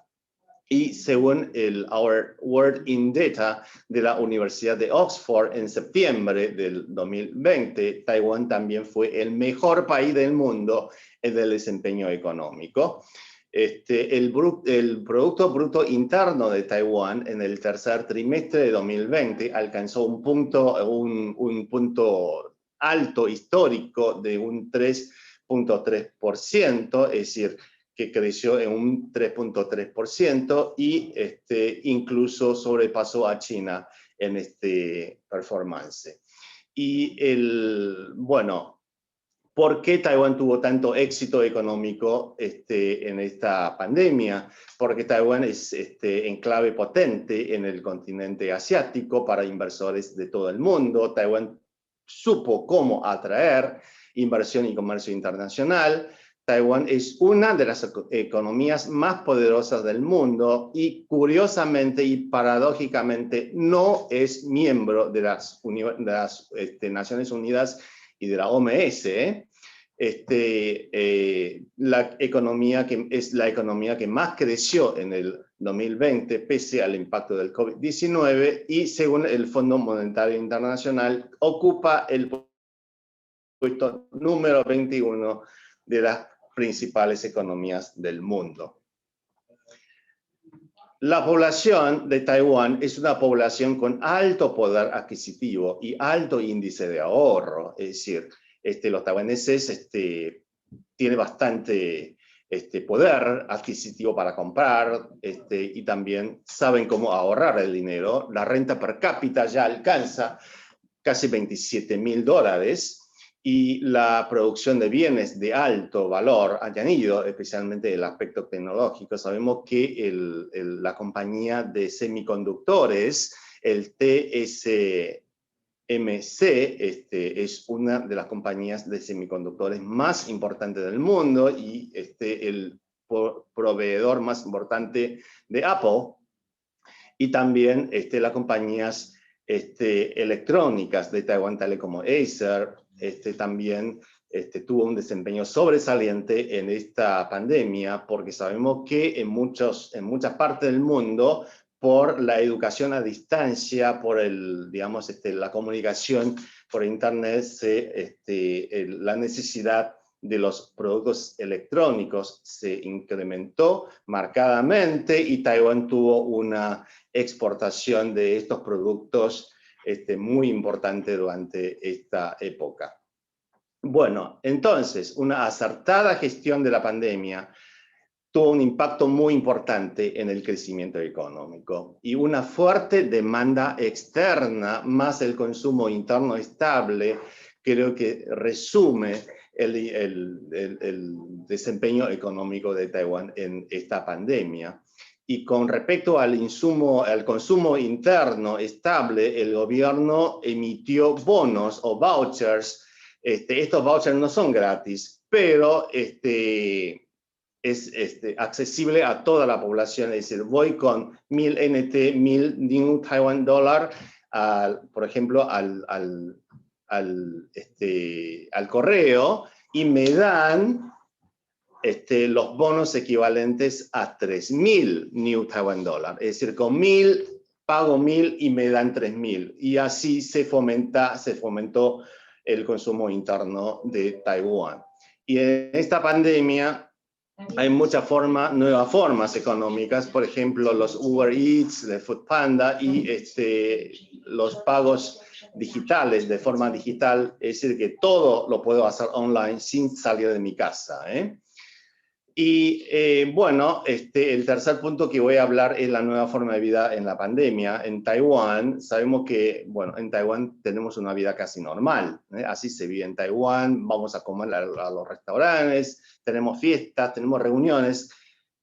Y según el Our World in Data de la Universidad de Oxford en septiembre del 2020, Taiwán también fue el mejor país del mundo en el desempeño económico. El Producto Bruto Interno de Taiwán en el tercer trimestre de 2020 alcanzó un punto alto histórico de un 3.3%, es decir, que creció en un 3.3% y incluso sobrepasó a China en este performance. Y bueno, ¿por qué Taiwán tuvo tanto éxito económico en esta pandemia? Porque Taiwán es enclave potente en el continente asiático para inversores de todo el mundo. Taiwán supo cómo atraer inversión y comercio internacional. Taiwán es una de las economías más poderosas del mundo y curiosamente y paradójicamente no es miembro de las Naciones Unidas y de la OMS. La economía es la economía que más creció en el 2020 pese al impacto del COVID-19 y según el Fondo Monetario Internacional ocupa el puesto número 21 de las principales economías del mundo. La población de Taiwán es una población con alto poder adquisitivo y alto índice de ahorro, es decir, los taiwaneses tienen bastante poder adquisitivo para comprar y también saben cómo ahorrar el dinero. La renta per cápita ya alcanza casi $27.000 y la producción de bienes de alto valor añadido, especialmente el aspecto tecnológico. Sabemos que la compañía de semiconductores, el TSMC, es una de las compañías de semiconductores más importantes del mundo y el proveedor más importante de Apple, y también las compañías electrónicas de Taiwán, tales como Acer, también tuvo un desempeño sobresaliente en esta pandemia, porque sabemos que en muchas partes del mundo, por la educación a distancia, por la comunicación por internet, la necesidad de los productos electrónicos se incrementó marcadamente y Taiwán tuvo una exportación de estos productos muy importante durante esta época. Bueno, entonces, una acertada gestión de la pandemia tuvo un impacto muy importante en el crecimiento económico y una fuerte demanda externa más el consumo interno estable creo que resume el desempeño económico de Taiwán en esta pandemia. Y con respecto al consumo interno estable, el gobierno emitió bonos o vouchers. Estos vouchers no son gratis, pero es accesible a toda la población. Es decir, voy con 1000 NT, 1000 New Taiwan Dollar, por ejemplo, al correo y me dan los bonos equivalentes a 3000 New Taiwan Dollar. Es decir, con 1000 pago 1000 y me dan 3000. Y así se fomentó el consumo interno de Taiwán. Y en esta pandemia hay muchas nuevas formas económicas, por ejemplo, los Uber Eats, de Foodpanda y los pagos digitales de forma digital, es decir, que todo lo puedo hacer online sin salir de mi casa. Y bueno, el tercer punto que voy a hablar es la nueva forma de vida en la pandemia. En Taiwán, sabemos que, bueno, en Taiwán tenemos una vida casi normal, así se vive en Taiwán, vamos a comer a los restaurantes, tenemos fiestas, tenemos reuniones,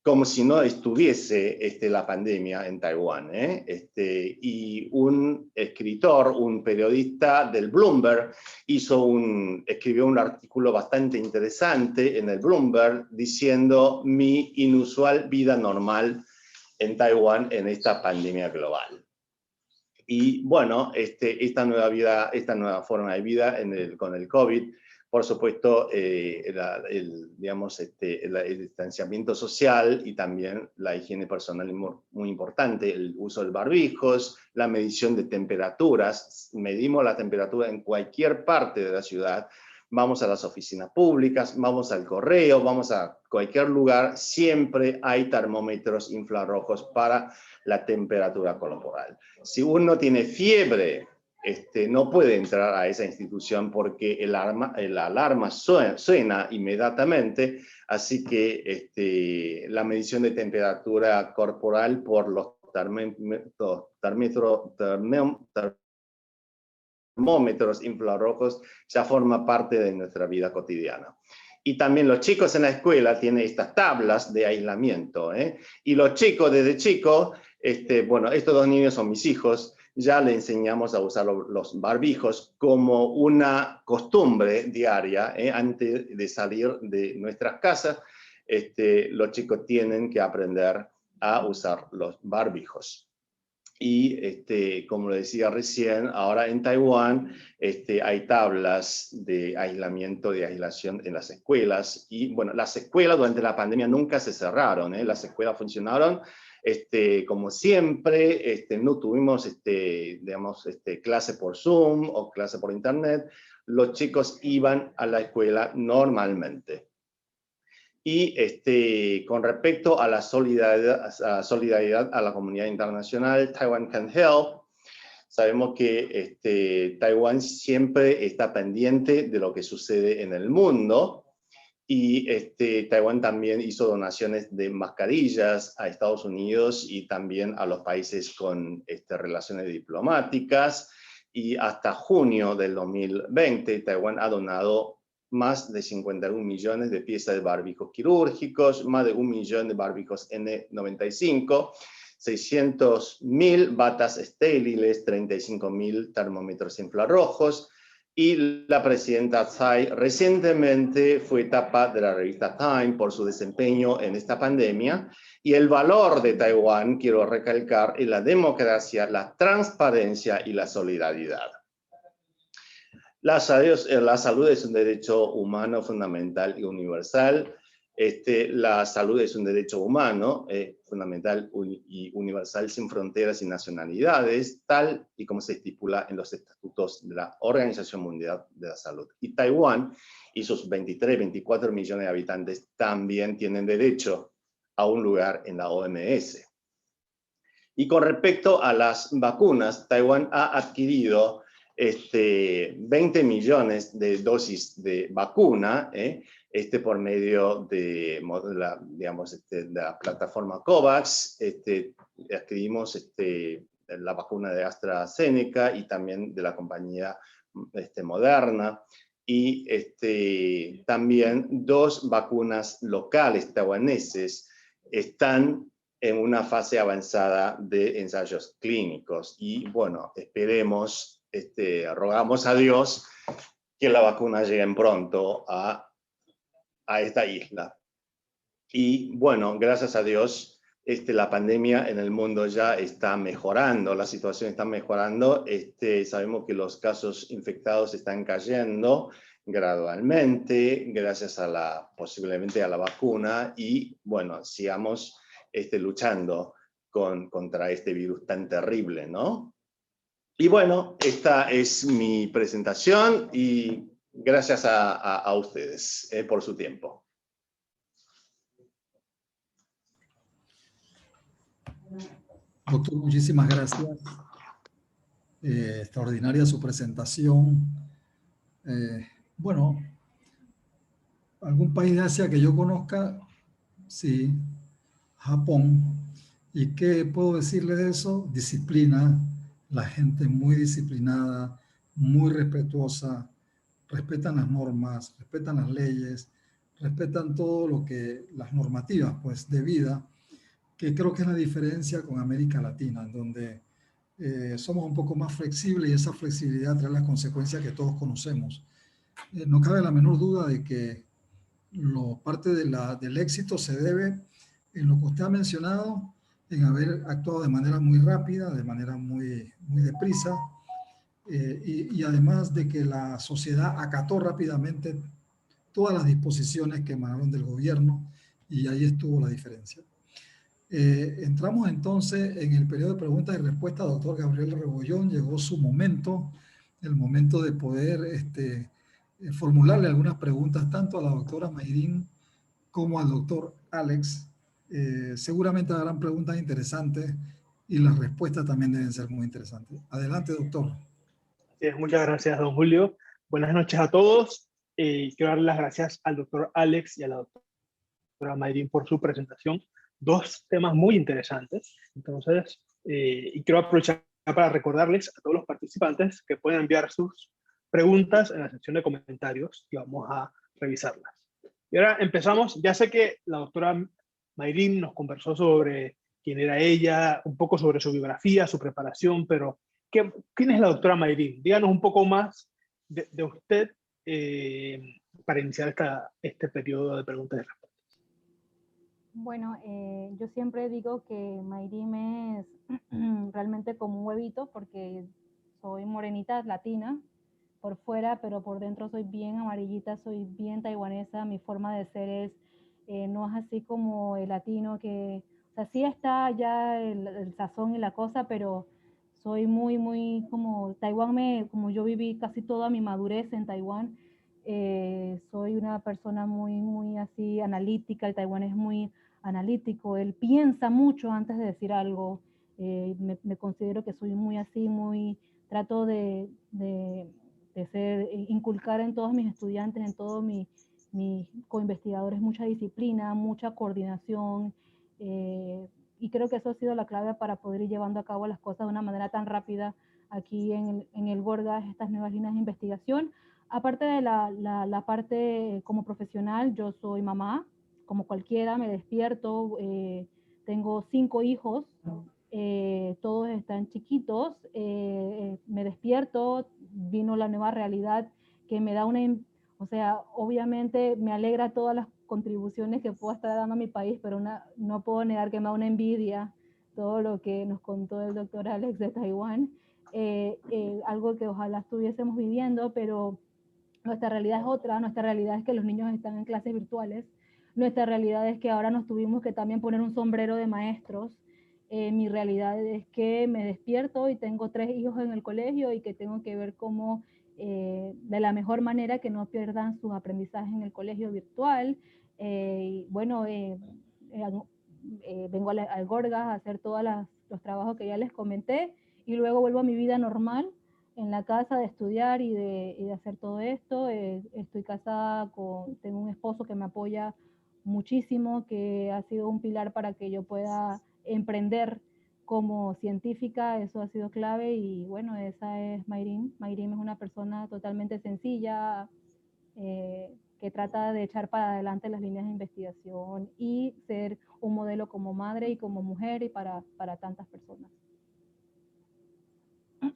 como si no estuviese la pandemia en Taiwán. Y un escritor, un periodista del Bloomberg, escribió un artículo bastante interesante en el Bloomberg diciendo mi inusual vida normal en Taiwán en esta pandemia global. Y bueno, esta nueva forma de vida con el COVID, por supuesto, el distanciamiento social y también la higiene personal muy importante, el uso de barbijos, la medición de temperaturas. Medimos la temperatura en cualquier parte de la ciudad. Vamos a las oficinas públicas, vamos al correo, vamos a cualquier lugar, siempre hay termómetros infrarrojos para la temperatura corporal. Si uno tiene fiebre, no puede entrar a esa institución porque el alarma suena inmediatamente, así que la medición de temperatura corporal por los termómetros infrarrojos ya forma parte de nuestra vida cotidiana. Y también los chicos en la escuela tienen estas tablas de aislamiento, y los chicos desde chicos, bueno, estos dos niños son mis hijos, ya le enseñamos a usar los barbijos como una costumbre diaria, antes de salir de nuestras casas, los chicos tienen que aprender a usar los barbijos. Y como lo decía recién, ahora en Taiwán hay tablas de aislamiento, de aislación en las escuelas. Y bueno, las escuelas durante la pandemia nunca se cerraron, las escuelas funcionaron como siempre. No tuvimos digamos, clase por Zoom o clase por internet. Los chicos iban a la escuela normalmente. Y con respecto a la solidaridad a la comunidad internacional, Taiwan Can Help, sabemos que Taiwán siempre está pendiente de lo que sucede en el mundo, y Taiwán también hizo donaciones de mascarillas a Estados Unidos y también a los países con relaciones diplomáticas, y hasta junio del 2020 Taiwán ha donado más de 51 millones de piezas de barbijos quirúrgicos, más de 1 millón de barbijos N95, 600.000 batas estériles, 35.000 termómetros infrarrojos, y la presidenta Tsai recientemente fue tapa de la revista Time por su desempeño en esta pandemia, y el valor de Taiwán, quiero recalcar, es la democracia, la transparencia y la solidaridad. La salud es un derecho humano fundamental y universal. La salud es un derecho humano fundamental y universal, sin fronteras y nacionalidades, tal y como se estipula en los estatutos de la Organización Mundial de la Salud. Y Taiwán y sus 24 millones de habitantes también tienen derecho a un lugar en la OMS. Y con respecto a las vacunas, Taiwán ha adquirido 20 millones de dosis de vacuna, por medio de la plataforma COVAX. Adquirimos la vacuna de AstraZeneca y también de la compañía Moderna, y también 2 vacunas locales taiwaneses están en una fase avanzada de ensayos clínicos. Y bueno, esperemos, rogamos a Dios que la vacuna llegue pronto a esta isla. Y bueno, gracias a Dios, la pandemia en el mundo ya está mejorando, la situación está mejorando. Sabemos que los casos infectados están cayendo gradualmente, gracias a posiblemente a la vacuna, y bueno, sigamos luchando contra este virus tan terrible, ¿no? Y bueno, esta es mi presentación, y gracias a ustedes por su tiempo. Doctor, muchísimas gracias. Extraordinaria su presentación. Bueno, algún país de Asia que yo conozca, sí, Japón. ¿Y qué puedo decirle de eso? Disciplina, la gente muy disciplinada, muy respetuosa, respetan las normas, respetan las leyes, respetan todo lo que, las normativas pues, de vida, que creo que es la diferencia con América Latina, en donde somos un poco más flexibles y esa flexibilidad trae las consecuencias que todos conocemos. No cabe la menor duda de que parte del éxito se debe en lo que usted ha mencionado, en haber actuado de manera muy rápida, de manera muy deprisa, y además de que la sociedad acató rápidamente todas las disposiciones que emanaron del gobierno y ahí estuvo la diferencia. Entramos entonces en el periodo de preguntas y respuestas. Doctor Gabriel Rebollón, llegó su momento, el momento de poder formularle algunas preguntas tanto a la doctora Mayrin como al doctor Alex. Seguramente habrán preguntas interesantes y las respuestas también deben ser muy interesantes. Adelante, doctor. Muchas gracias, don Julio. Buenas noches a todos. Quiero darle las gracias al doctor Alex y a la doctora Mayrin por su presentación. Dos temas muy interesantes. Entonces, y quiero aprovechar para recordarles a todos los participantes que pueden enviar sus preguntas en la sección de comentarios y vamos a revisarlas. Y ahora empezamos. Ya sé que la doctora Mayrin nos conversó sobre quién era ella, un poco sobre su biografía, su preparación, pero ¿quién es la doctora Mayrin? Díganos un poco más de usted para iniciar este periodo de preguntas y respuestas. Bueno, yo siempre digo que Mayrin es realmente como un huevito porque soy morenita latina por fuera, pero por dentro soy bien amarillita, soy bien taiwanesa. Mi forma de ser no es así como el latino que, o sea, sí está ya el sazón y la cosa, pero soy muy como Taiwán, como yo viví casi toda mi madurez en Taiwán, soy una persona muy así analítica. El Taiwán es muy analítico, él piensa mucho antes de decir algo. Me considero que soy muy así, trato de inculcar en todos mis estudiantes, en todos mis coinvestigadores, mucha disciplina, mucha coordinación, y creo que eso ha sido la clave para poder ir llevando a cabo las cosas de una manera tan rápida aquí en el Gorgas, estas nuevas líneas de investigación. Aparte de la parte como profesional, yo soy mamá, como cualquiera, me despierto, tengo 5 hijos, todos están chiquitos, me despierto, vino la nueva realidad que me da o sea, obviamente me alegra todas las contribuciones que puedo estar dando a mi país, pero no puedo negar que me da una envidia todo lo que nos contó el doctor Alex de Taiwán, algo que ojalá estuviésemos viviendo, pero nuestra realidad es otra. Nuestra realidad es que los niños están en clases virtuales. Nuestra realidad es que ahora nos tuvimos que también poner un sombrero de maestros. Mi realidad es que me despierto y tengo 3 hijos en el colegio y que tengo que ver cómo de la mejor manera que no pierdan sus aprendizajes en el colegio virtual. Bueno, vengo al Gorgas a hacer todos los trabajos que ya les comenté y luego vuelvo a mi vida normal en la casa de estudiar y de hacer todo esto. Estoy casada tengo un esposo que me apoya muchísimo, que ha sido un pilar para que yo pueda emprender como científica. Eso ha sido clave y bueno, esa es Mayrin. Mayrin es una persona totalmente sencilla, que trata de echar para adelante las líneas de investigación y ser un modelo como madre y como mujer y para tantas personas.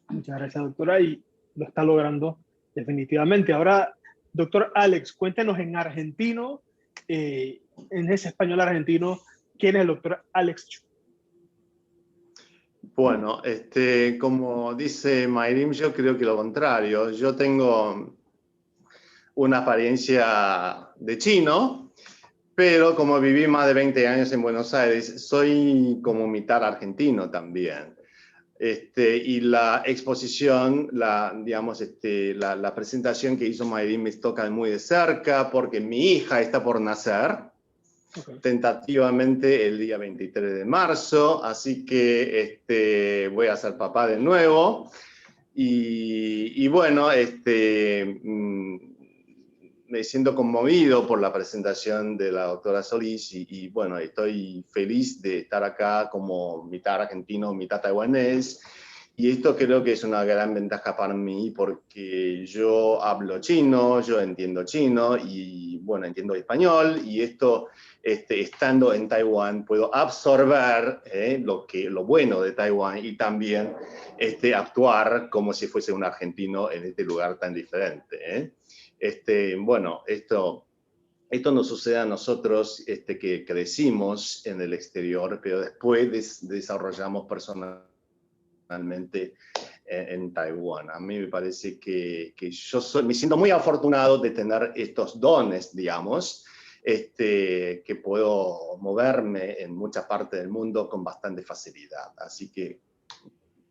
Muchas gracias, doctora, y lo está logrando definitivamente. Ahora, doctor Alex, cuéntenos en argentino, en ese español argentino, ¿quién es el doctor Alex Chu? Bueno, como dice Mayrin, yo creo que lo contrario. Yo tengo una apariencia de chino, pero como viví más de 20 años en Buenos Aires, soy como mitad argentino también. Y la exposición, digamos, la presentación que hizo Mayrin me toca muy de cerca porque mi hija está por nacer, tentativamente el día 23 de marzo, así que voy a ser papá de nuevo. Y bueno, me siento conmovido por la presentación de la doctora Solís y bueno, estoy feliz de estar acá como mitad argentino, mitad taiwanés. y esto creo que es una gran ventaja para mí porque yo hablo chino, yo entiendo chino y bueno, entiendo español, y esto, estando en Taiwán, puedo absorber lo bueno de Taiwán y también actuar como si fuese un argentino en este lugar tan diferente. Bueno, esto nos sucede a nosotros que crecimos en el exterior, pero después desarrollamos personalmente en Taiwán. A mí me parece que yo me siento muy afortunado de tener estos dones, digamos, que puedo moverme en muchas partes del mundo con bastante facilidad. Así que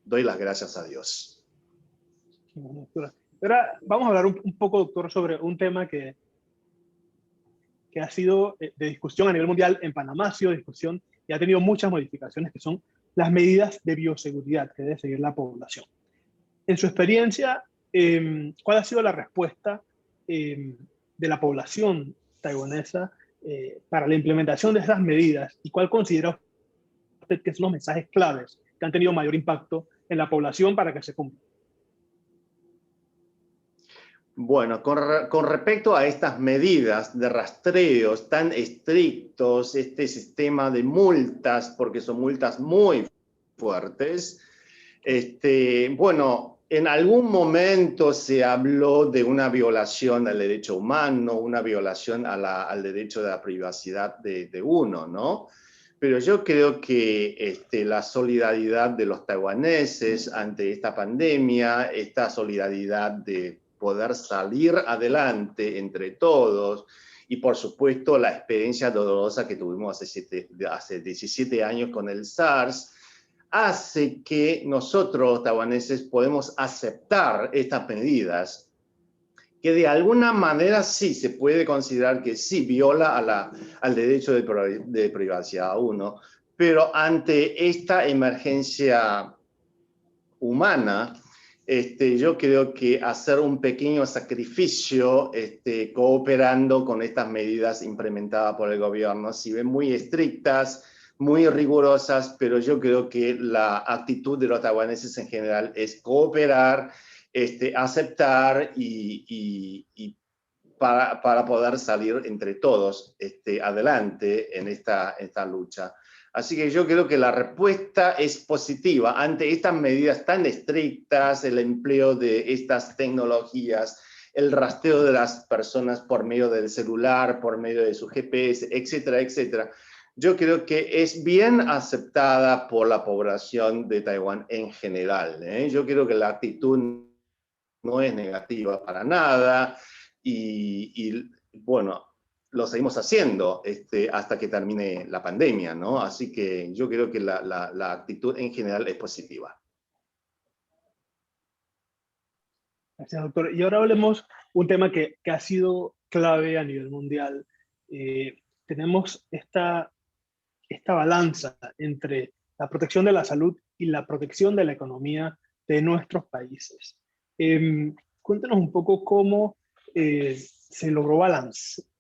doy las gracias a Dios. Ahora vamos a hablar un poco, doctor, sobre un tema que ha sido de discusión a nivel mundial. En Panamá ha sido de discusión y ha tenido muchas modificaciones, que son las medidas de bioseguridad que debe seguir la población. En su experiencia, ¿cuál ha sido la respuesta de la población taiwanesa para la implementación de esas medidas? ¿Y cuál considera usted que son los mensajes claves que han tenido mayor impacto en la población para que se cumplan? Bueno, con respecto a estas medidas de rastreos tan estrictos, este sistema de multas, porque son multas muy fuertes, bueno, en algún momento se habló de una violación al derecho humano, una violación al derecho de la privacidad de uno, ¿no? Pero yo creo que la solidaridad de los taiwaneses ante esta pandemia, esta solidaridad de poder salir adelante entre todos, y por supuesto la experiencia dolorosa que tuvimos hace 17 años con el SARS, hace que nosotros taiwaneses podemos aceptar estas medidas, que de alguna manera sí se puede considerar que sí viola al derecho de privacidad a uno, pero ante esta emergencia humana, yo creo que hacer un pequeño sacrificio cooperando con estas medidas implementadas por el gobierno, si ven muy estrictas, muy rigurosas, pero yo creo que la actitud de los taiwaneses en general es cooperar, aceptar y para poder salir entre todos adelante en esta lucha. Así que yo creo que la respuesta es positiva ante estas medidas tan estrictas, el empleo de estas tecnologías, el rastreo de las personas por medio del celular, por medio de su GPS, etcétera, etcétera. Yo creo que es bien aceptada por la población de Taiwán en general. Yo creo que la actitud no es negativa para nada y bueno, lo seguimos haciendo hasta que termine la pandemia, ¿no? Así que yo creo que la actitud en general es positiva. Gracias, doctor. Y ahora hablemos un tema que ha sido clave a nivel mundial. Tenemos esta balanza entre la protección de la salud y la protección de la economía de nuestros países. Cuéntanos un poco cómo se logró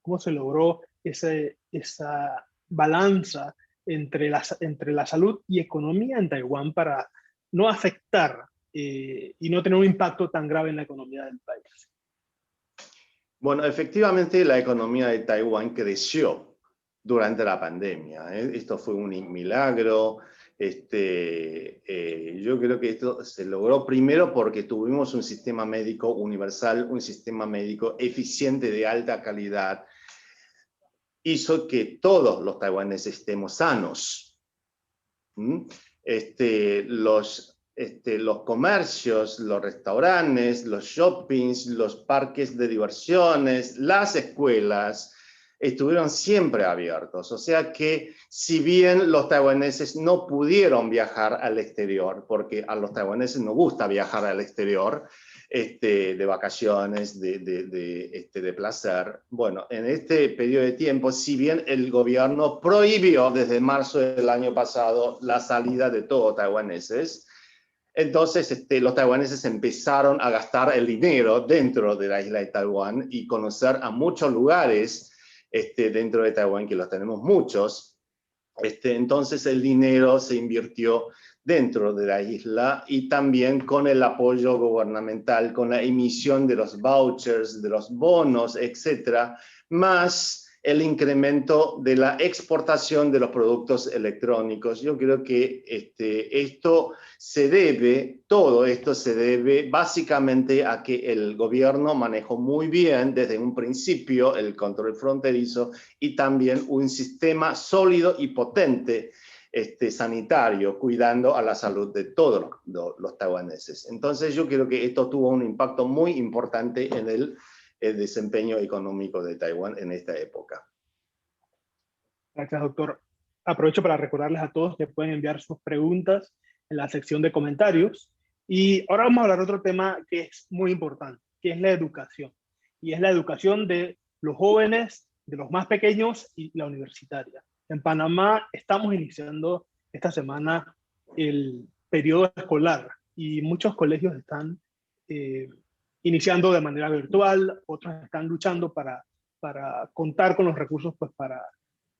cómo se logró esa balanza entre la salud y economía en Taiwán para no afectar y no tener un impacto tan grave en la economía del país. Bueno, efectivamente la economía de Taiwán creció durante la pandemia. Esto fue un milagro. Yo creo que esto se logró primero porque tuvimos un sistema médico universal, un sistema médico eficiente de alta calidad. Hizo que todos los taiwaneses estemos sanos. Los comercios, los restaurantes, los shoppings, los parques de diversiones, las escuelas, estuvieron siempre abiertos. O sea que si bien los taiwaneses no pudieron viajar al exterior, porque a los taiwaneses nos gusta viajar al exterior, de vacaciones, de placer. Bueno, en este periodo de tiempo, si bien el gobierno prohibió desde marzo del año pasado la salida de todos los taiwaneses, entonces los taiwaneses empezaron a gastar el dinero dentro de la isla de Taiwán y conocer a muchos lugares dentro de Taiwán, que los tenemos muchos. Entonces el dinero se invirtió dentro de la isla y también con el apoyo gubernamental, con la emisión de los vouchers, de los bonos, etcétera, más el incremento de la exportación de los productos electrónicos. Yo creo que todo esto se debe básicamente a que el gobierno manejó muy bien desde un principio el control fronterizo y también un sistema sólido y potente sanitario, cuidando a la salud de todos los taiwaneses. Entonces yo creo que esto tuvo un impacto muy importante en el desempeño económico de Taiwán en esta época. Gracias, doctor. Aprovecho para recordarles a todos que pueden enviar sus preguntas en la sección de comentarios. Y ahora vamos a hablar de otro tema que es muy importante, que es la educación. Y es la educación de los jóvenes, de los más pequeños y la universitaria. En Panamá estamos iniciando esta semana el periodo escolar y muchos colegios están iniciando de manera virtual, otros están luchando para contar con los recursos pues,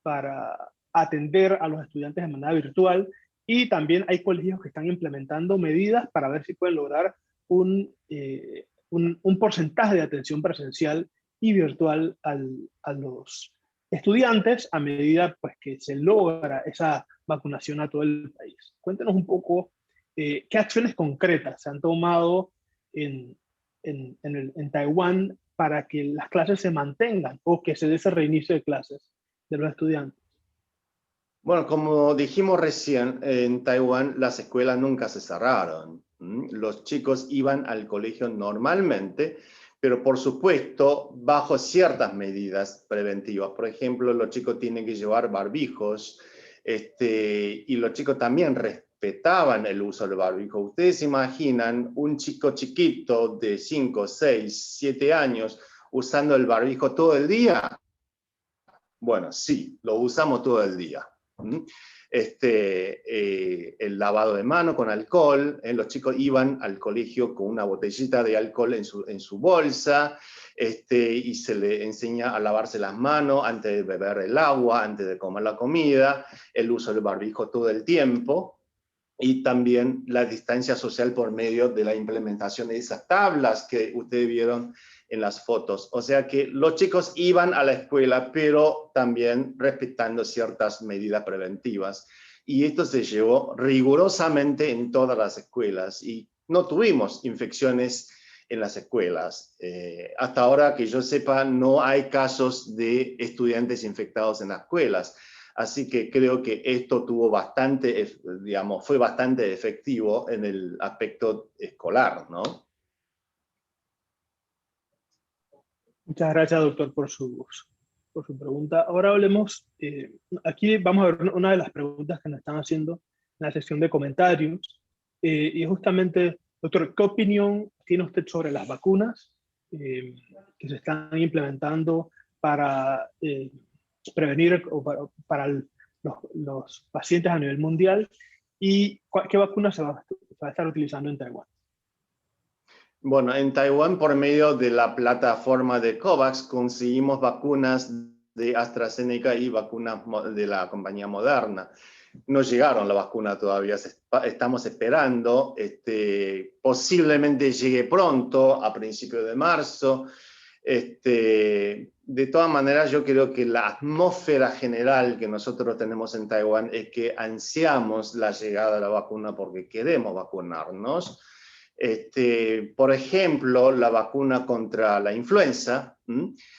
para atender a los estudiantes de manera virtual, y también hay colegios que están implementando medidas para ver si pueden lograr un porcentaje de atención presencial y virtual a los estudiantes a medida pues, que se logra esa vacunación a todo el país. Cuéntenos un poco qué acciones concretas se han tomado en Taiwán para que las clases se mantengan o que se dé ese reinicio de clases de los estudiantes. Bueno, como dijimos recién, en Taiwán las escuelas nunca se cerraron. Los chicos iban al colegio normalmente, pero por supuesto bajo ciertas medidas preventivas. Por ejemplo, los chicos tienen que llevar barbijos, y los chicos también respetaban el uso del barbijo. Ustedes se imaginan un chico chiquito de 5, 6, 7 años usando el barbijo todo el día. Bueno, sí, lo usamos todo el día. El lavado de mano con alcohol, los chicos iban al colegio con una botellita de alcohol en su bolsa, y se les enseña a lavarse las manos antes de beber el agua, antes de comer la comida, el uso del barbijo todo el tiempo, y también la distancia social por medio de la implementación de esas tablas que ustedes vieron en las fotos. O sea que los chicos iban a la escuela, pero también respetando ciertas medidas preventivas. Y esto se llevó rigurosamente en todas las escuelas y no tuvimos infecciones en las escuelas. Hasta ahora, que yo sepa, no hay casos de estudiantes infectados en las escuelas. Así que creo que esto tuvo fue bastante efectivo en el aspecto escolar, ¿no? Muchas gracias, doctor, por su pregunta. Ahora hablemos, aquí vamos a ver una de las preguntas que nos están haciendo en la sección de comentarios, y es justamente, doctor, ¿qué opinión tiene usted sobre las vacunas que se están implementando para prevenir o para los pacientes a nivel mundial, y qué vacunas se va a estar utilizando en Taiwán? Bueno, en Taiwán, por medio de la plataforma de COVAX, conseguimos vacunas de AstraZeneca y vacunas de la compañía Moderna. No llegaron la vacuna todavía, estamos esperando, posiblemente llegue pronto, a principios de marzo. De todas maneras, yo creo que la atmósfera general que nosotros tenemos en Taiwán es que ansiamos la llegada de la vacuna porque queremos vacunarnos. Por ejemplo, la vacuna contra la influenza,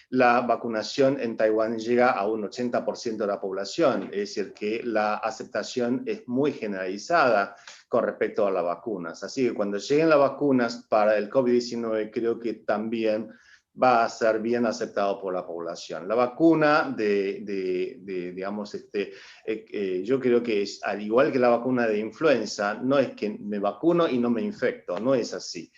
la vacunación en Taiwán llega a un 80% de la población, es decir, que la aceptación es muy generalizada con respecto a las vacunas. Así que cuando lleguen las vacunas para el COVID-19, creo que también va a ser bien aceptado por la población. La vacuna yo creo que es, al igual que la vacuna de influenza, no es que me vacuno y no me infecto, no es así.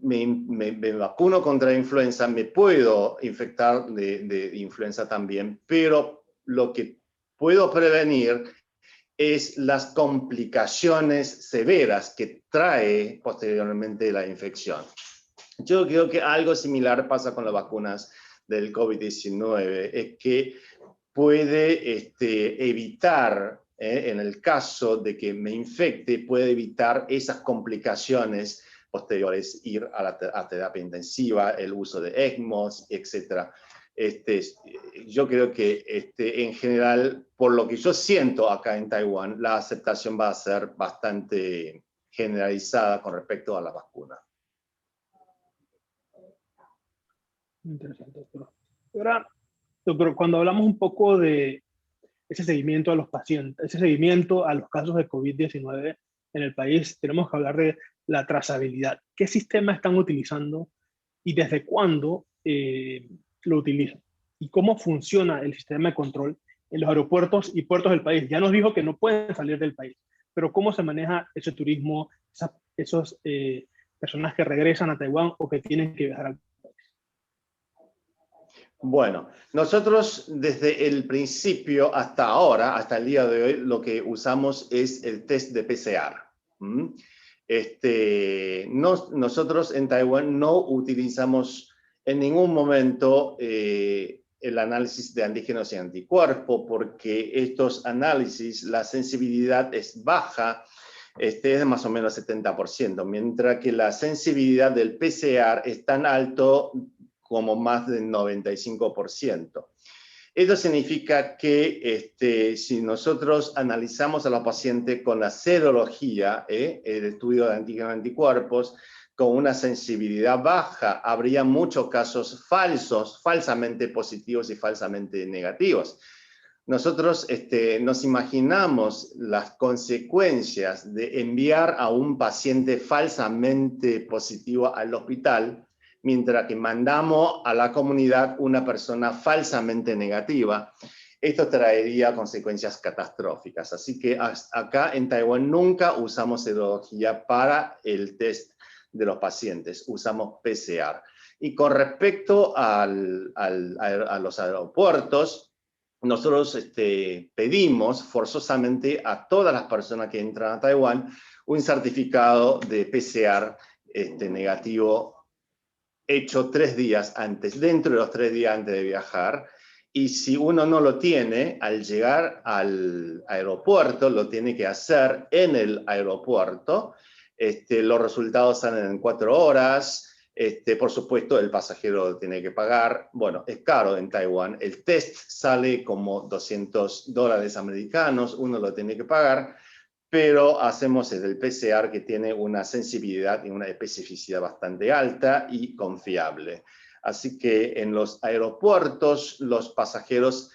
Me vacuno contra la influenza, me puedo infectar de influenza también, pero lo que puedo prevenir es las complicaciones severas que trae posteriormente la infección. Yo creo que algo similar pasa con las vacunas del COVID-19, es que puede evitar en el caso de que me infecte, puede evitar esas complicaciones posteriores, ir a terapia intensiva, el uso de ECMOs, etc. Yo creo que en general, por lo que yo siento acá en Taiwán, la aceptación va a ser bastante generalizada con respecto a la vacuna. Interesante, doctor. Ahora, doctor, cuando hablamos un poco de ese seguimiento a los pacientes, ese seguimiento a los casos de COVID-19 en el país, tenemos que hablar de la trazabilidad. ¿Qué sistema están utilizando y desde cuándo lo utilizan? ¿Y cómo funciona el sistema de control en los aeropuertos y puertos del país? Ya nos dijo que no pueden salir del país, pero ¿cómo se maneja ese turismo, esos personas que regresan a Taiwán o que tienen que viajar al país? Bueno, nosotros desde el principio hasta ahora, hasta el día de hoy, lo que usamos es el test de PCR. Nosotros en Taiwán no utilizamos en ningún momento el análisis de antígenos y anticuerpos, porque estos análisis, la sensibilidad es baja, es de más o menos 70%, mientras que la sensibilidad del PCR es tan alto como más del 95%. Esto significa que si nosotros analizamos a los pacientes con la serología, el estudio de antígenos y anticuerpos, con una sensibilidad baja, habría muchos casos falsos, falsamente positivos y falsamente negativos. Nosotros nos imaginamos las consecuencias de enviar a un paciente falsamente positivo al hospital, mientras que mandamos a la comunidad una persona falsamente negativa. Esto traería consecuencias catastróficas. Así que acá en Taiwán nunca usamos serología para el test de los pacientes, usamos PCR. Y con respecto a los aeropuertos, nosotros pedimos forzosamente a todas las personas que entran a Taiwán un certificado de PCR negativo hecho 3 días antes, dentro de los 3 días antes de viajar. Y si uno no lo tiene, al llegar al aeropuerto, lo tiene que hacer en el aeropuerto. Los resultados salen en 4 horas. Por supuesto, el pasajero lo tiene que pagar. Bueno, es caro en Taiwán. El test sale como $200 americanos, uno lo tiene que pagar, pero hacemos el PCR, que tiene una sensibilidad y una especificidad bastante alta y confiable. Así que en los aeropuertos los pasajeros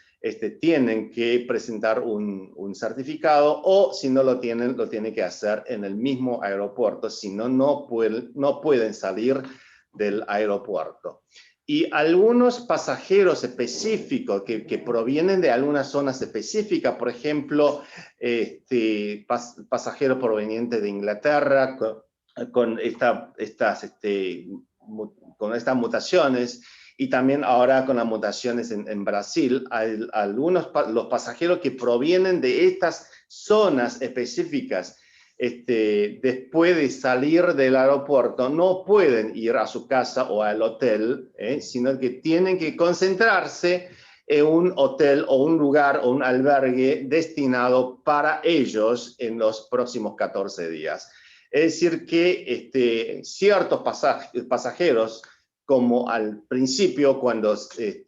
tienen que presentar un certificado, o si no lo tienen que hacer en el mismo aeropuerto, si no, no pueden salir del aeropuerto. Y algunos pasajeros específicos que provienen de algunas zonas específicas, por ejemplo, pasajeros provenientes de Inglaterra con estas mutaciones, y también ahora con las mutaciones en Brasil, los pasajeros que provienen de estas zonas específicas, después de salir del aeropuerto, no pueden ir a su casa o al hotel, sino que tienen que concentrarse en un hotel o un lugar o un albergue destinado para ellos en los próximos 14 días. Es decir que ciertos pasajeros, como al principio cuando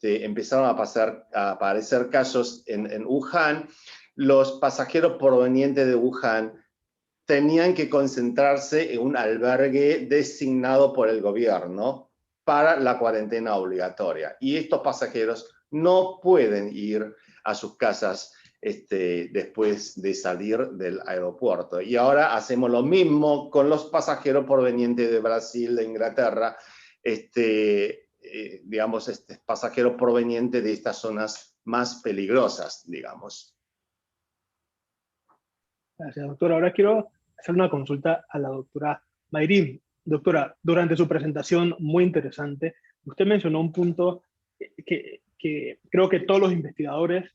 empezaron a aparecer casos en Wuhan, los pasajeros provenientes de Wuhan tenían que concentrarse en un albergue designado por el gobierno para la cuarentena obligatoria. Y estos pasajeros no pueden ir a sus casas después de salir del aeropuerto. Y ahora hacemos lo mismo con los pasajeros provenientes de Brasil, de Inglaterra, pasajeros provenientes de estas zonas más peligrosas, digamos. Gracias, doctora. Ahora quiero hacer una consulta a la doctora Mayrin. Doctora, durante su presentación, muy interesante, usted mencionó un punto que creo que todos los investigadores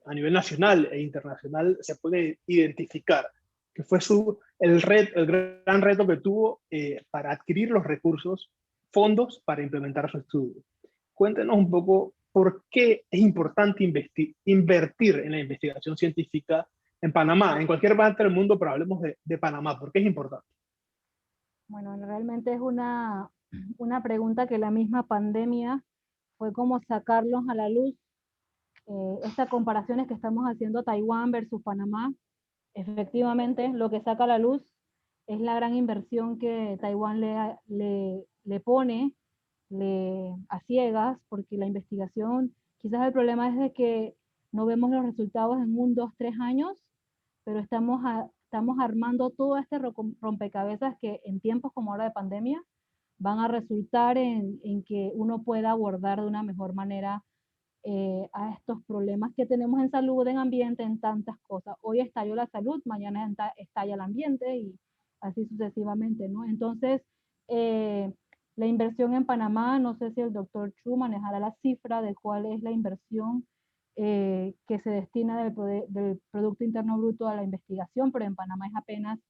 a nivel nacional e internacional se puede identificar, que fue el gran reto que tuvo para adquirir los recursos, fondos para implementar su estudio. Cuéntenos un poco por qué es importante invertir en la investigación científica en Panamá, en cualquier parte del mundo, pero hablemos de Panamá, porque es importante. Bueno, realmente es una pregunta que la misma pandemia fue como sacarlos a la luz. Estas comparaciones que estamos haciendo Taiwán versus Panamá, efectivamente lo que saca a la luz es la gran inversión que Taiwán le pone a ciegas, porque la investigación, quizás el problema es de que no vemos los resultados en 1, 2, 3 años, pero estamos armando todo este rompecabezas que en tiempos como ahora de pandemia van a resultar en que uno pueda abordar de una mejor manera a estos problemas que tenemos en salud, en ambiente, en tantas cosas. Hoy estalló la salud, mañana estalla el ambiente y así sucesivamente, ¿no? Entonces, la inversión en Panamá, no sé si el doctor Chu manejará la cifra de cuál es la inversión que se destina del Producto Interno Bruto a la investigación, pero en Panamá es apenas,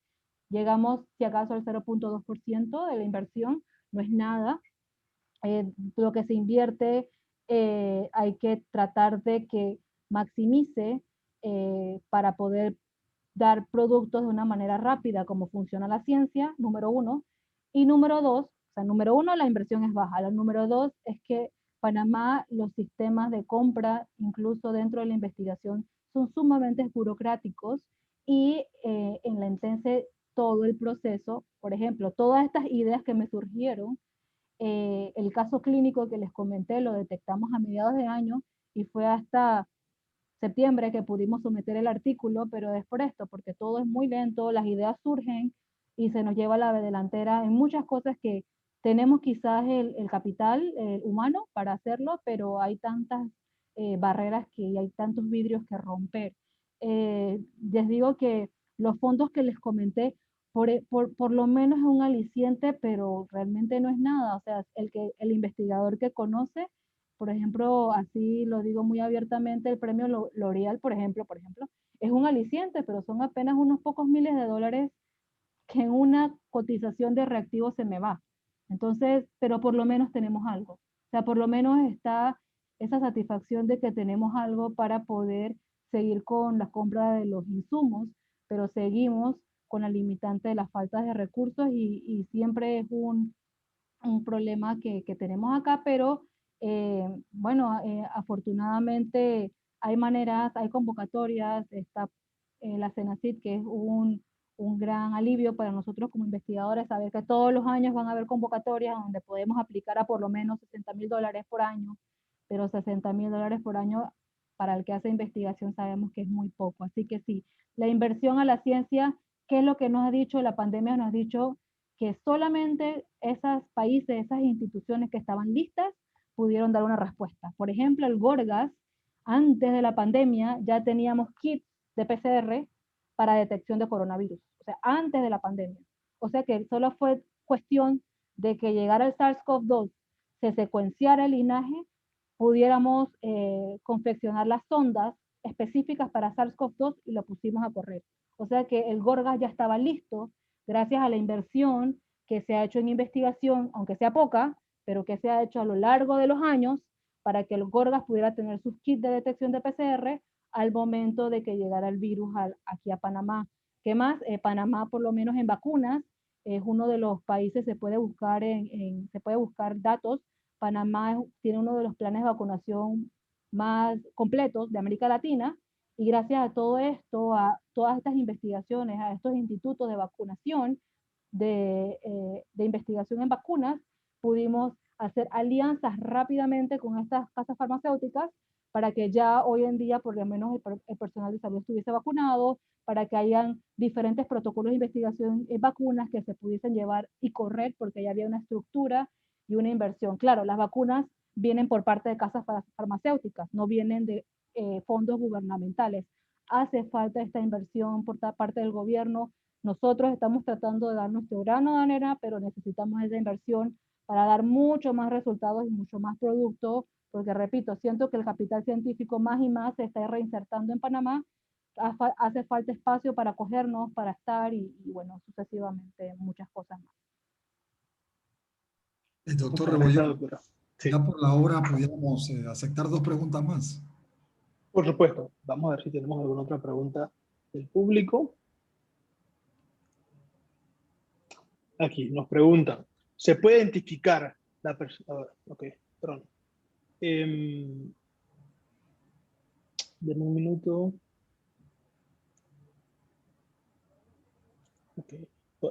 llegamos si acaso al 0.2% de la inversión, no es nada. Lo que se invierte hay que tratar de que maximice para poder dar productos de una manera rápida, como funciona la ciencia, número 1. Y número 2, o sea, número 1, la inversión es baja. La número 2 es que Panamá, los sistemas de compra, incluso dentro de la investigación, son sumamente burocráticos y enlentecer todo el proceso. Por ejemplo, todas estas ideas que me surgieron, el caso clínico que les comenté lo detectamos a mediados de año y fue hasta septiembre que pudimos someter el artículo, pero es por esto, porque todo es muy lento, las ideas surgen y se nos lleva a la delantera en muchas cosas que tenemos quizás el capital humano para hacerlo, pero hay tantas barreras y hay tantos vidrios que romper. Les digo que los fondos que les comenté por lo menos es un aliciente, pero realmente no es nada. O sea, el investigador que conoce, por ejemplo, así lo digo muy abiertamente, el premio L'Oreal, por ejemplo, es un aliciente, pero son apenas unos pocos miles de dólares que en una cotización de reactivos se me va. Entonces, pero por lo menos tenemos algo. O sea, por lo menos está esa satisfacción de que tenemos algo para poder seguir con la compra de los insumos, pero seguimos con la limitante de la falta de recursos y siempre es un problema que tenemos acá, pero bueno, afortunadamente hay maneras, hay convocatorias, está la CENACIT, que es un gran alivio para nosotros como investigadores, saber que todos los años van a haber convocatorias donde podemos aplicar a por lo menos $60,000 por año, pero $60,000 por año para el que hace investigación sabemos que es muy poco. Así que sí, la inversión a la ciencia, ¿qué es lo que nos ha dicho la pandemia? Nos ha dicho que solamente esos países, esas instituciones que estaban listas, pudieron dar una respuesta. Por ejemplo, el Gorgas, antes de la pandemia, ya teníamos kits de PCR para detección de coronavirus, o sea, antes de la pandemia. O sea que solo fue cuestión de que llegara el SARS-CoV-2, se secuenciara el linaje, pudiéramos confeccionar las sondas específicas para SARS-CoV-2 y lo pusimos a correr. O sea que el Gorgas ya estaba listo gracias a la inversión que se ha hecho en investigación, aunque sea poca, pero que se ha hecho a lo largo de los años para que el Gorgas pudiera tener sus kits de detección de PCR al momento de que llegara el virus aquí a Panamá. ¿Qué más? Panamá, por lo menos en vacunas, es uno de los países, se puede buscar datos. Panamá tiene uno de los planes de vacunación más completos de América Latina, y gracias a todo esto, a todas estas investigaciones, a estos institutos de vacunación, de investigación en vacunas, pudimos hacer alianzas rápidamente con estas casas farmacéuticas para que ya hoy en día por lo menos el personal de salud estuviese vacunado, para que hayan diferentes protocolos de investigación en vacunas que se pudiesen llevar y correr, porque ya había una estructura y una inversión. Claro, las vacunas vienen por parte de casas farmacéuticas, no vienen de fondos gubernamentales. Hace falta esta inversión por parte del gobierno. Nosotros estamos tratando de dar nuestro grano de arena, pero necesitamos esa inversión para dar mucho más resultados y mucho más producto, porque repito, siento que el capital científico más y más se está reinsertando en Panamá. Hace falta espacio para acogernos, para estar y bueno, sucesivamente muchas cosas más. Doctor Rebollón, sí. ya por la hora pudiéramos aceptar 2 preguntas más. Por supuesto. Vamos a ver si tenemos alguna otra pregunta del público. Aquí nos preguntan, ¿se puede identificar la persona? Ok, perdón. Denme un minuto. Okay.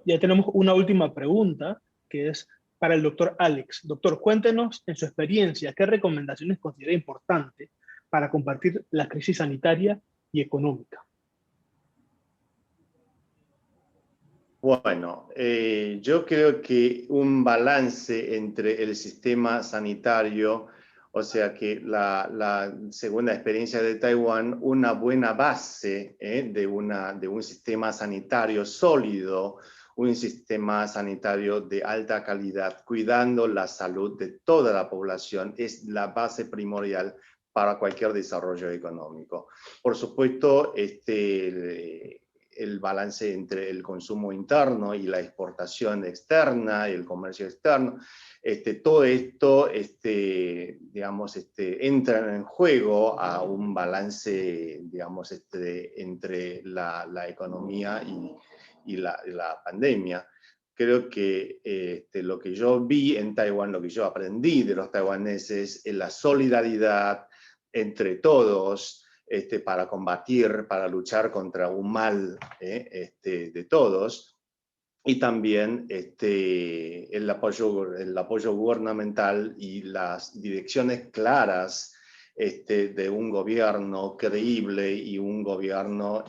Ya tenemos una última pregunta, que es para el doctor Alex. Doctor, cuéntenos en su experiencia, ¿qué recomendaciones considera importante para combatir la crisis sanitaria y económica? Bueno, yo creo que un balance entre el sistema sanitario, o sea que la segunda experiencia de Taiwán, una buena base de un sistema sanitario sólido, un sistema sanitario de alta calidad, cuidando la salud de toda la población, es la base primordial para cualquier desarrollo económico. Por supuesto, el balance entre el consumo interno y la exportación externa y el comercio externo, todo esto, digamos, entra en juego a un balance, digamos, entre la economía y la pandemia. Creo que lo que yo vi en Taiwán, lo que yo aprendí de los taiwaneses, es la solidaridad entre todos, para combatir, para luchar contra un mal de todos, y también el apoyo gubernamental y las direcciones claras de un gobierno creíble y un gobierno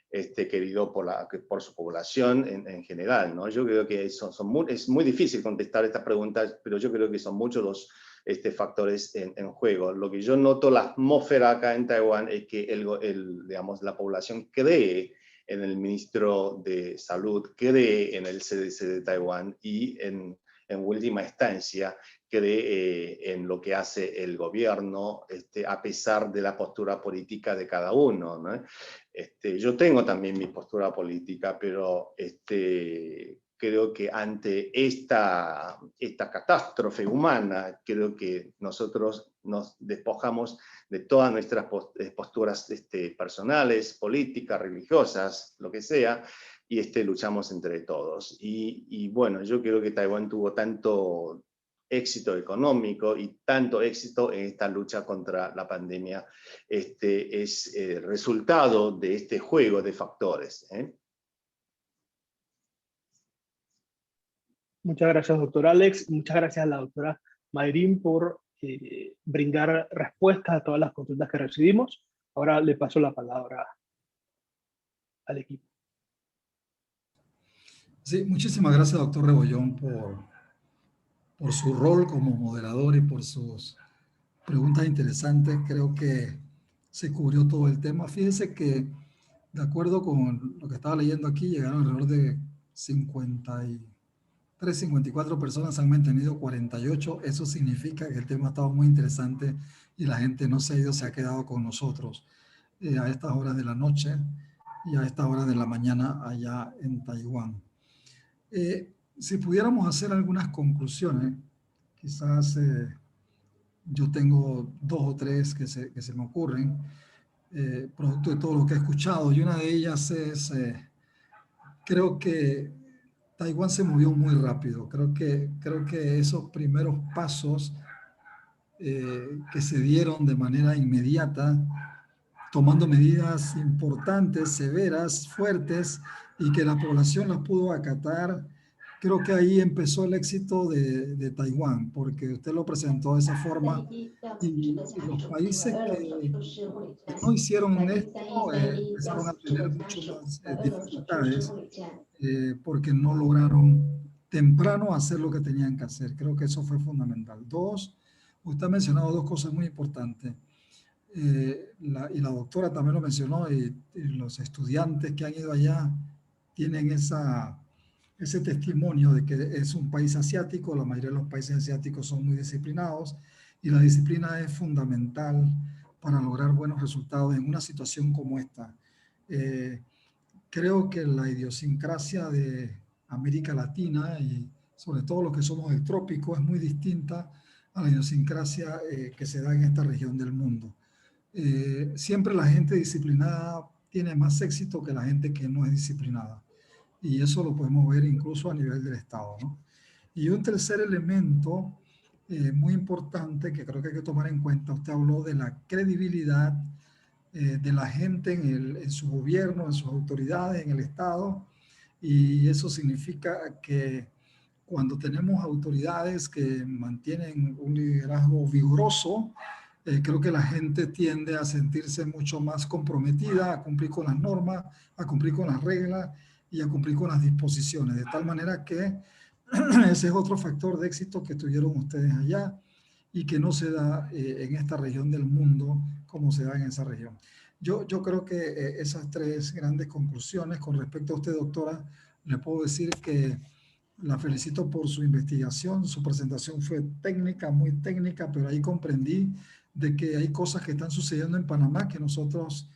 querido por su población en general, ¿no? Yo creo que es muy difícil contestar estas preguntas, pero yo creo que son muchos los factores en juego. Lo que yo noto, la atmósfera acá en Taiwán, es que digamos, la población cree en el ministro de Salud, cree en el CDC de Taiwán y en última instancia cree en lo que hace el gobierno, a pesar de la postura política de cada uno, ¿no? Yo tengo también mi postura política, pero creo que ante esta catástrofe humana, creo que nosotros nos despojamos de todas nuestras posturas personales, políticas, religiosas, lo que sea, y luchamos entre todos. Y bueno, yo creo que Taiwán tuvo tanto éxito económico y tanto éxito en esta lucha contra la pandemia, es el resultado de este juego de factores, ¿eh? Muchas gracias, doctor Alex. Muchas gracias a la doctora Mayrin por brindar respuestas a todas las consultas que recibimos. Ahora le paso la palabra al equipo. Sí, muchísimas gracias, doctor Rebollón, por su rol como moderador y por sus preguntas interesantes. Creo que se cubrió todo el tema. Fíjense que, de acuerdo con lo que estaba leyendo aquí, llegaron alrededor de 54 personas, han mantenido 48. Eso significa que el tema ha estado muy interesante y la gente no se ha ido, se ha quedado con nosotros a estas horas de la noche y a estas horas de la mañana allá en Taiwán. Si pudiéramos hacer algunas conclusiones, quizás yo tengo 2 o 3 que se me ocurren, producto de todo lo que he escuchado, y una de ellas es, creo que Taiwán se movió muy rápido. Creo que esos primeros pasos que se dieron de manera inmediata, tomando medidas importantes, severas, fuertes, y que la población las pudo acatar, creo que ahí empezó el éxito de Taiwán, porque usted lo presentó de esa forma, y los países que no hicieron esto empezaron a tener mucho más dificultades porque no lograron temprano hacer lo que tenían que hacer. Creo que eso fue fundamental. 2, usted ha mencionado 2 cosas muy importantes. Y la doctora también lo mencionó, y los estudiantes que han ido allá tienen ese testimonio de que es un país asiático. La mayoría de los países asiáticos son muy disciplinados y la disciplina es fundamental para lograr buenos resultados en una situación como esta. Creo que la idiosincrasia de América Latina y sobre todo los que somos del trópico es muy distinta a la idiosincrasia que se da en esta región del mundo. Siempre la gente disciplinada tiene más éxito que la gente que no es disciplinada. Y eso lo podemos ver incluso a nivel del Estado, ¿no? Y un tercer elemento muy importante que creo que hay que tomar en cuenta, usted habló de la credibilidad de la gente en su gobierno, en sus autoridades, en el Estado, y eso significa que cuando tenemos autoridades que mantienen un liderazgo vigoroso, creo que la gente tiende a sentirse mucho más comprometida a cumplir con las normas, a cumplir con las reglas y a cumplir con las disposiciones, de tal manera que ese es otro factor de éxito que tuvieron ustedes allá y que no se da en esta región del mundo como se da en esa región. Yo creo que esas tres grandes conclusiones con respecto a usted, doctora, le puedo decir que la felicito por su investigación. Su presentación fue técnica, muy técnica, pero ahí comprendí de que hay cosas que están sucediendo en Panamá que nosotros,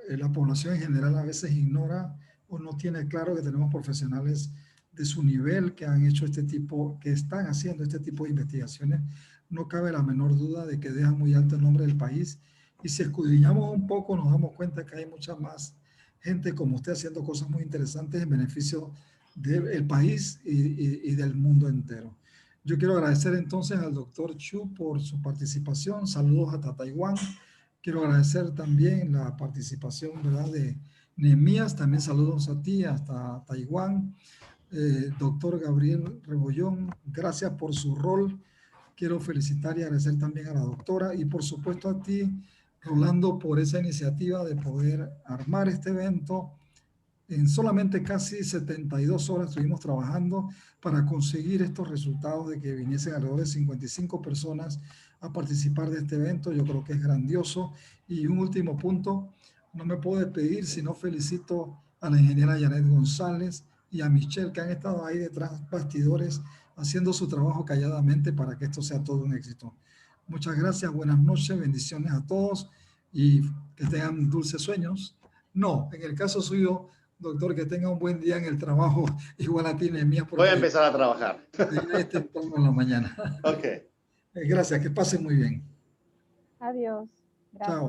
la población en general, a veces ignora o no tiene claro que tenemos profesionales de su nivel que han hecho este tipo, que están haciendo este tipo de investigaciones. No cabe la menor duda de que dejan muy alto el nombre del país. Y si escudriñamos un poco, nos damos cuenta que hay mucha más gente como usted haciendo cosas muy interesantes en beneficio del país y del mundo entero. Yo quiero agradecer entonces al doctor Chu por su participación. Saludos hasta Taiwán. Quiero agradecer también la participación, ¿verdad?, de Nehemías. También saludos a ti hasta Taiwán. Doctor Gabriel Rebollón, gracias por su rol. Quiero felicitar y agradecer también a la doctora y por supuesto a ti, Rolando, por esa iniciativa de poder armar este evento. En solamente casi 72 horas estuvimos trabajando para conseguir estos resultados de que viniesen alrededor de 55 personas a participar de este evento. Yo creo que es grandioso. Y un último punto, no me puedo despedir si no felicito a la ingeniera Janet González y a Michelle, que han estado ahí detrás bastidores haciendo su trabajo calladamente para que esto sea todo un éxito. Muchas gracias, buenas noches, bendiciones a todos y que tengan dulces sueños. No, en el caso suyo, doctor, que tenga un buen día en el trabajo, igual a ti, Nehemías. Voy a empezar a trabajar. Ya es temprano en la mañana. Ok. Gracias, que pasen muy bien. Adiós. Gracias. Chao.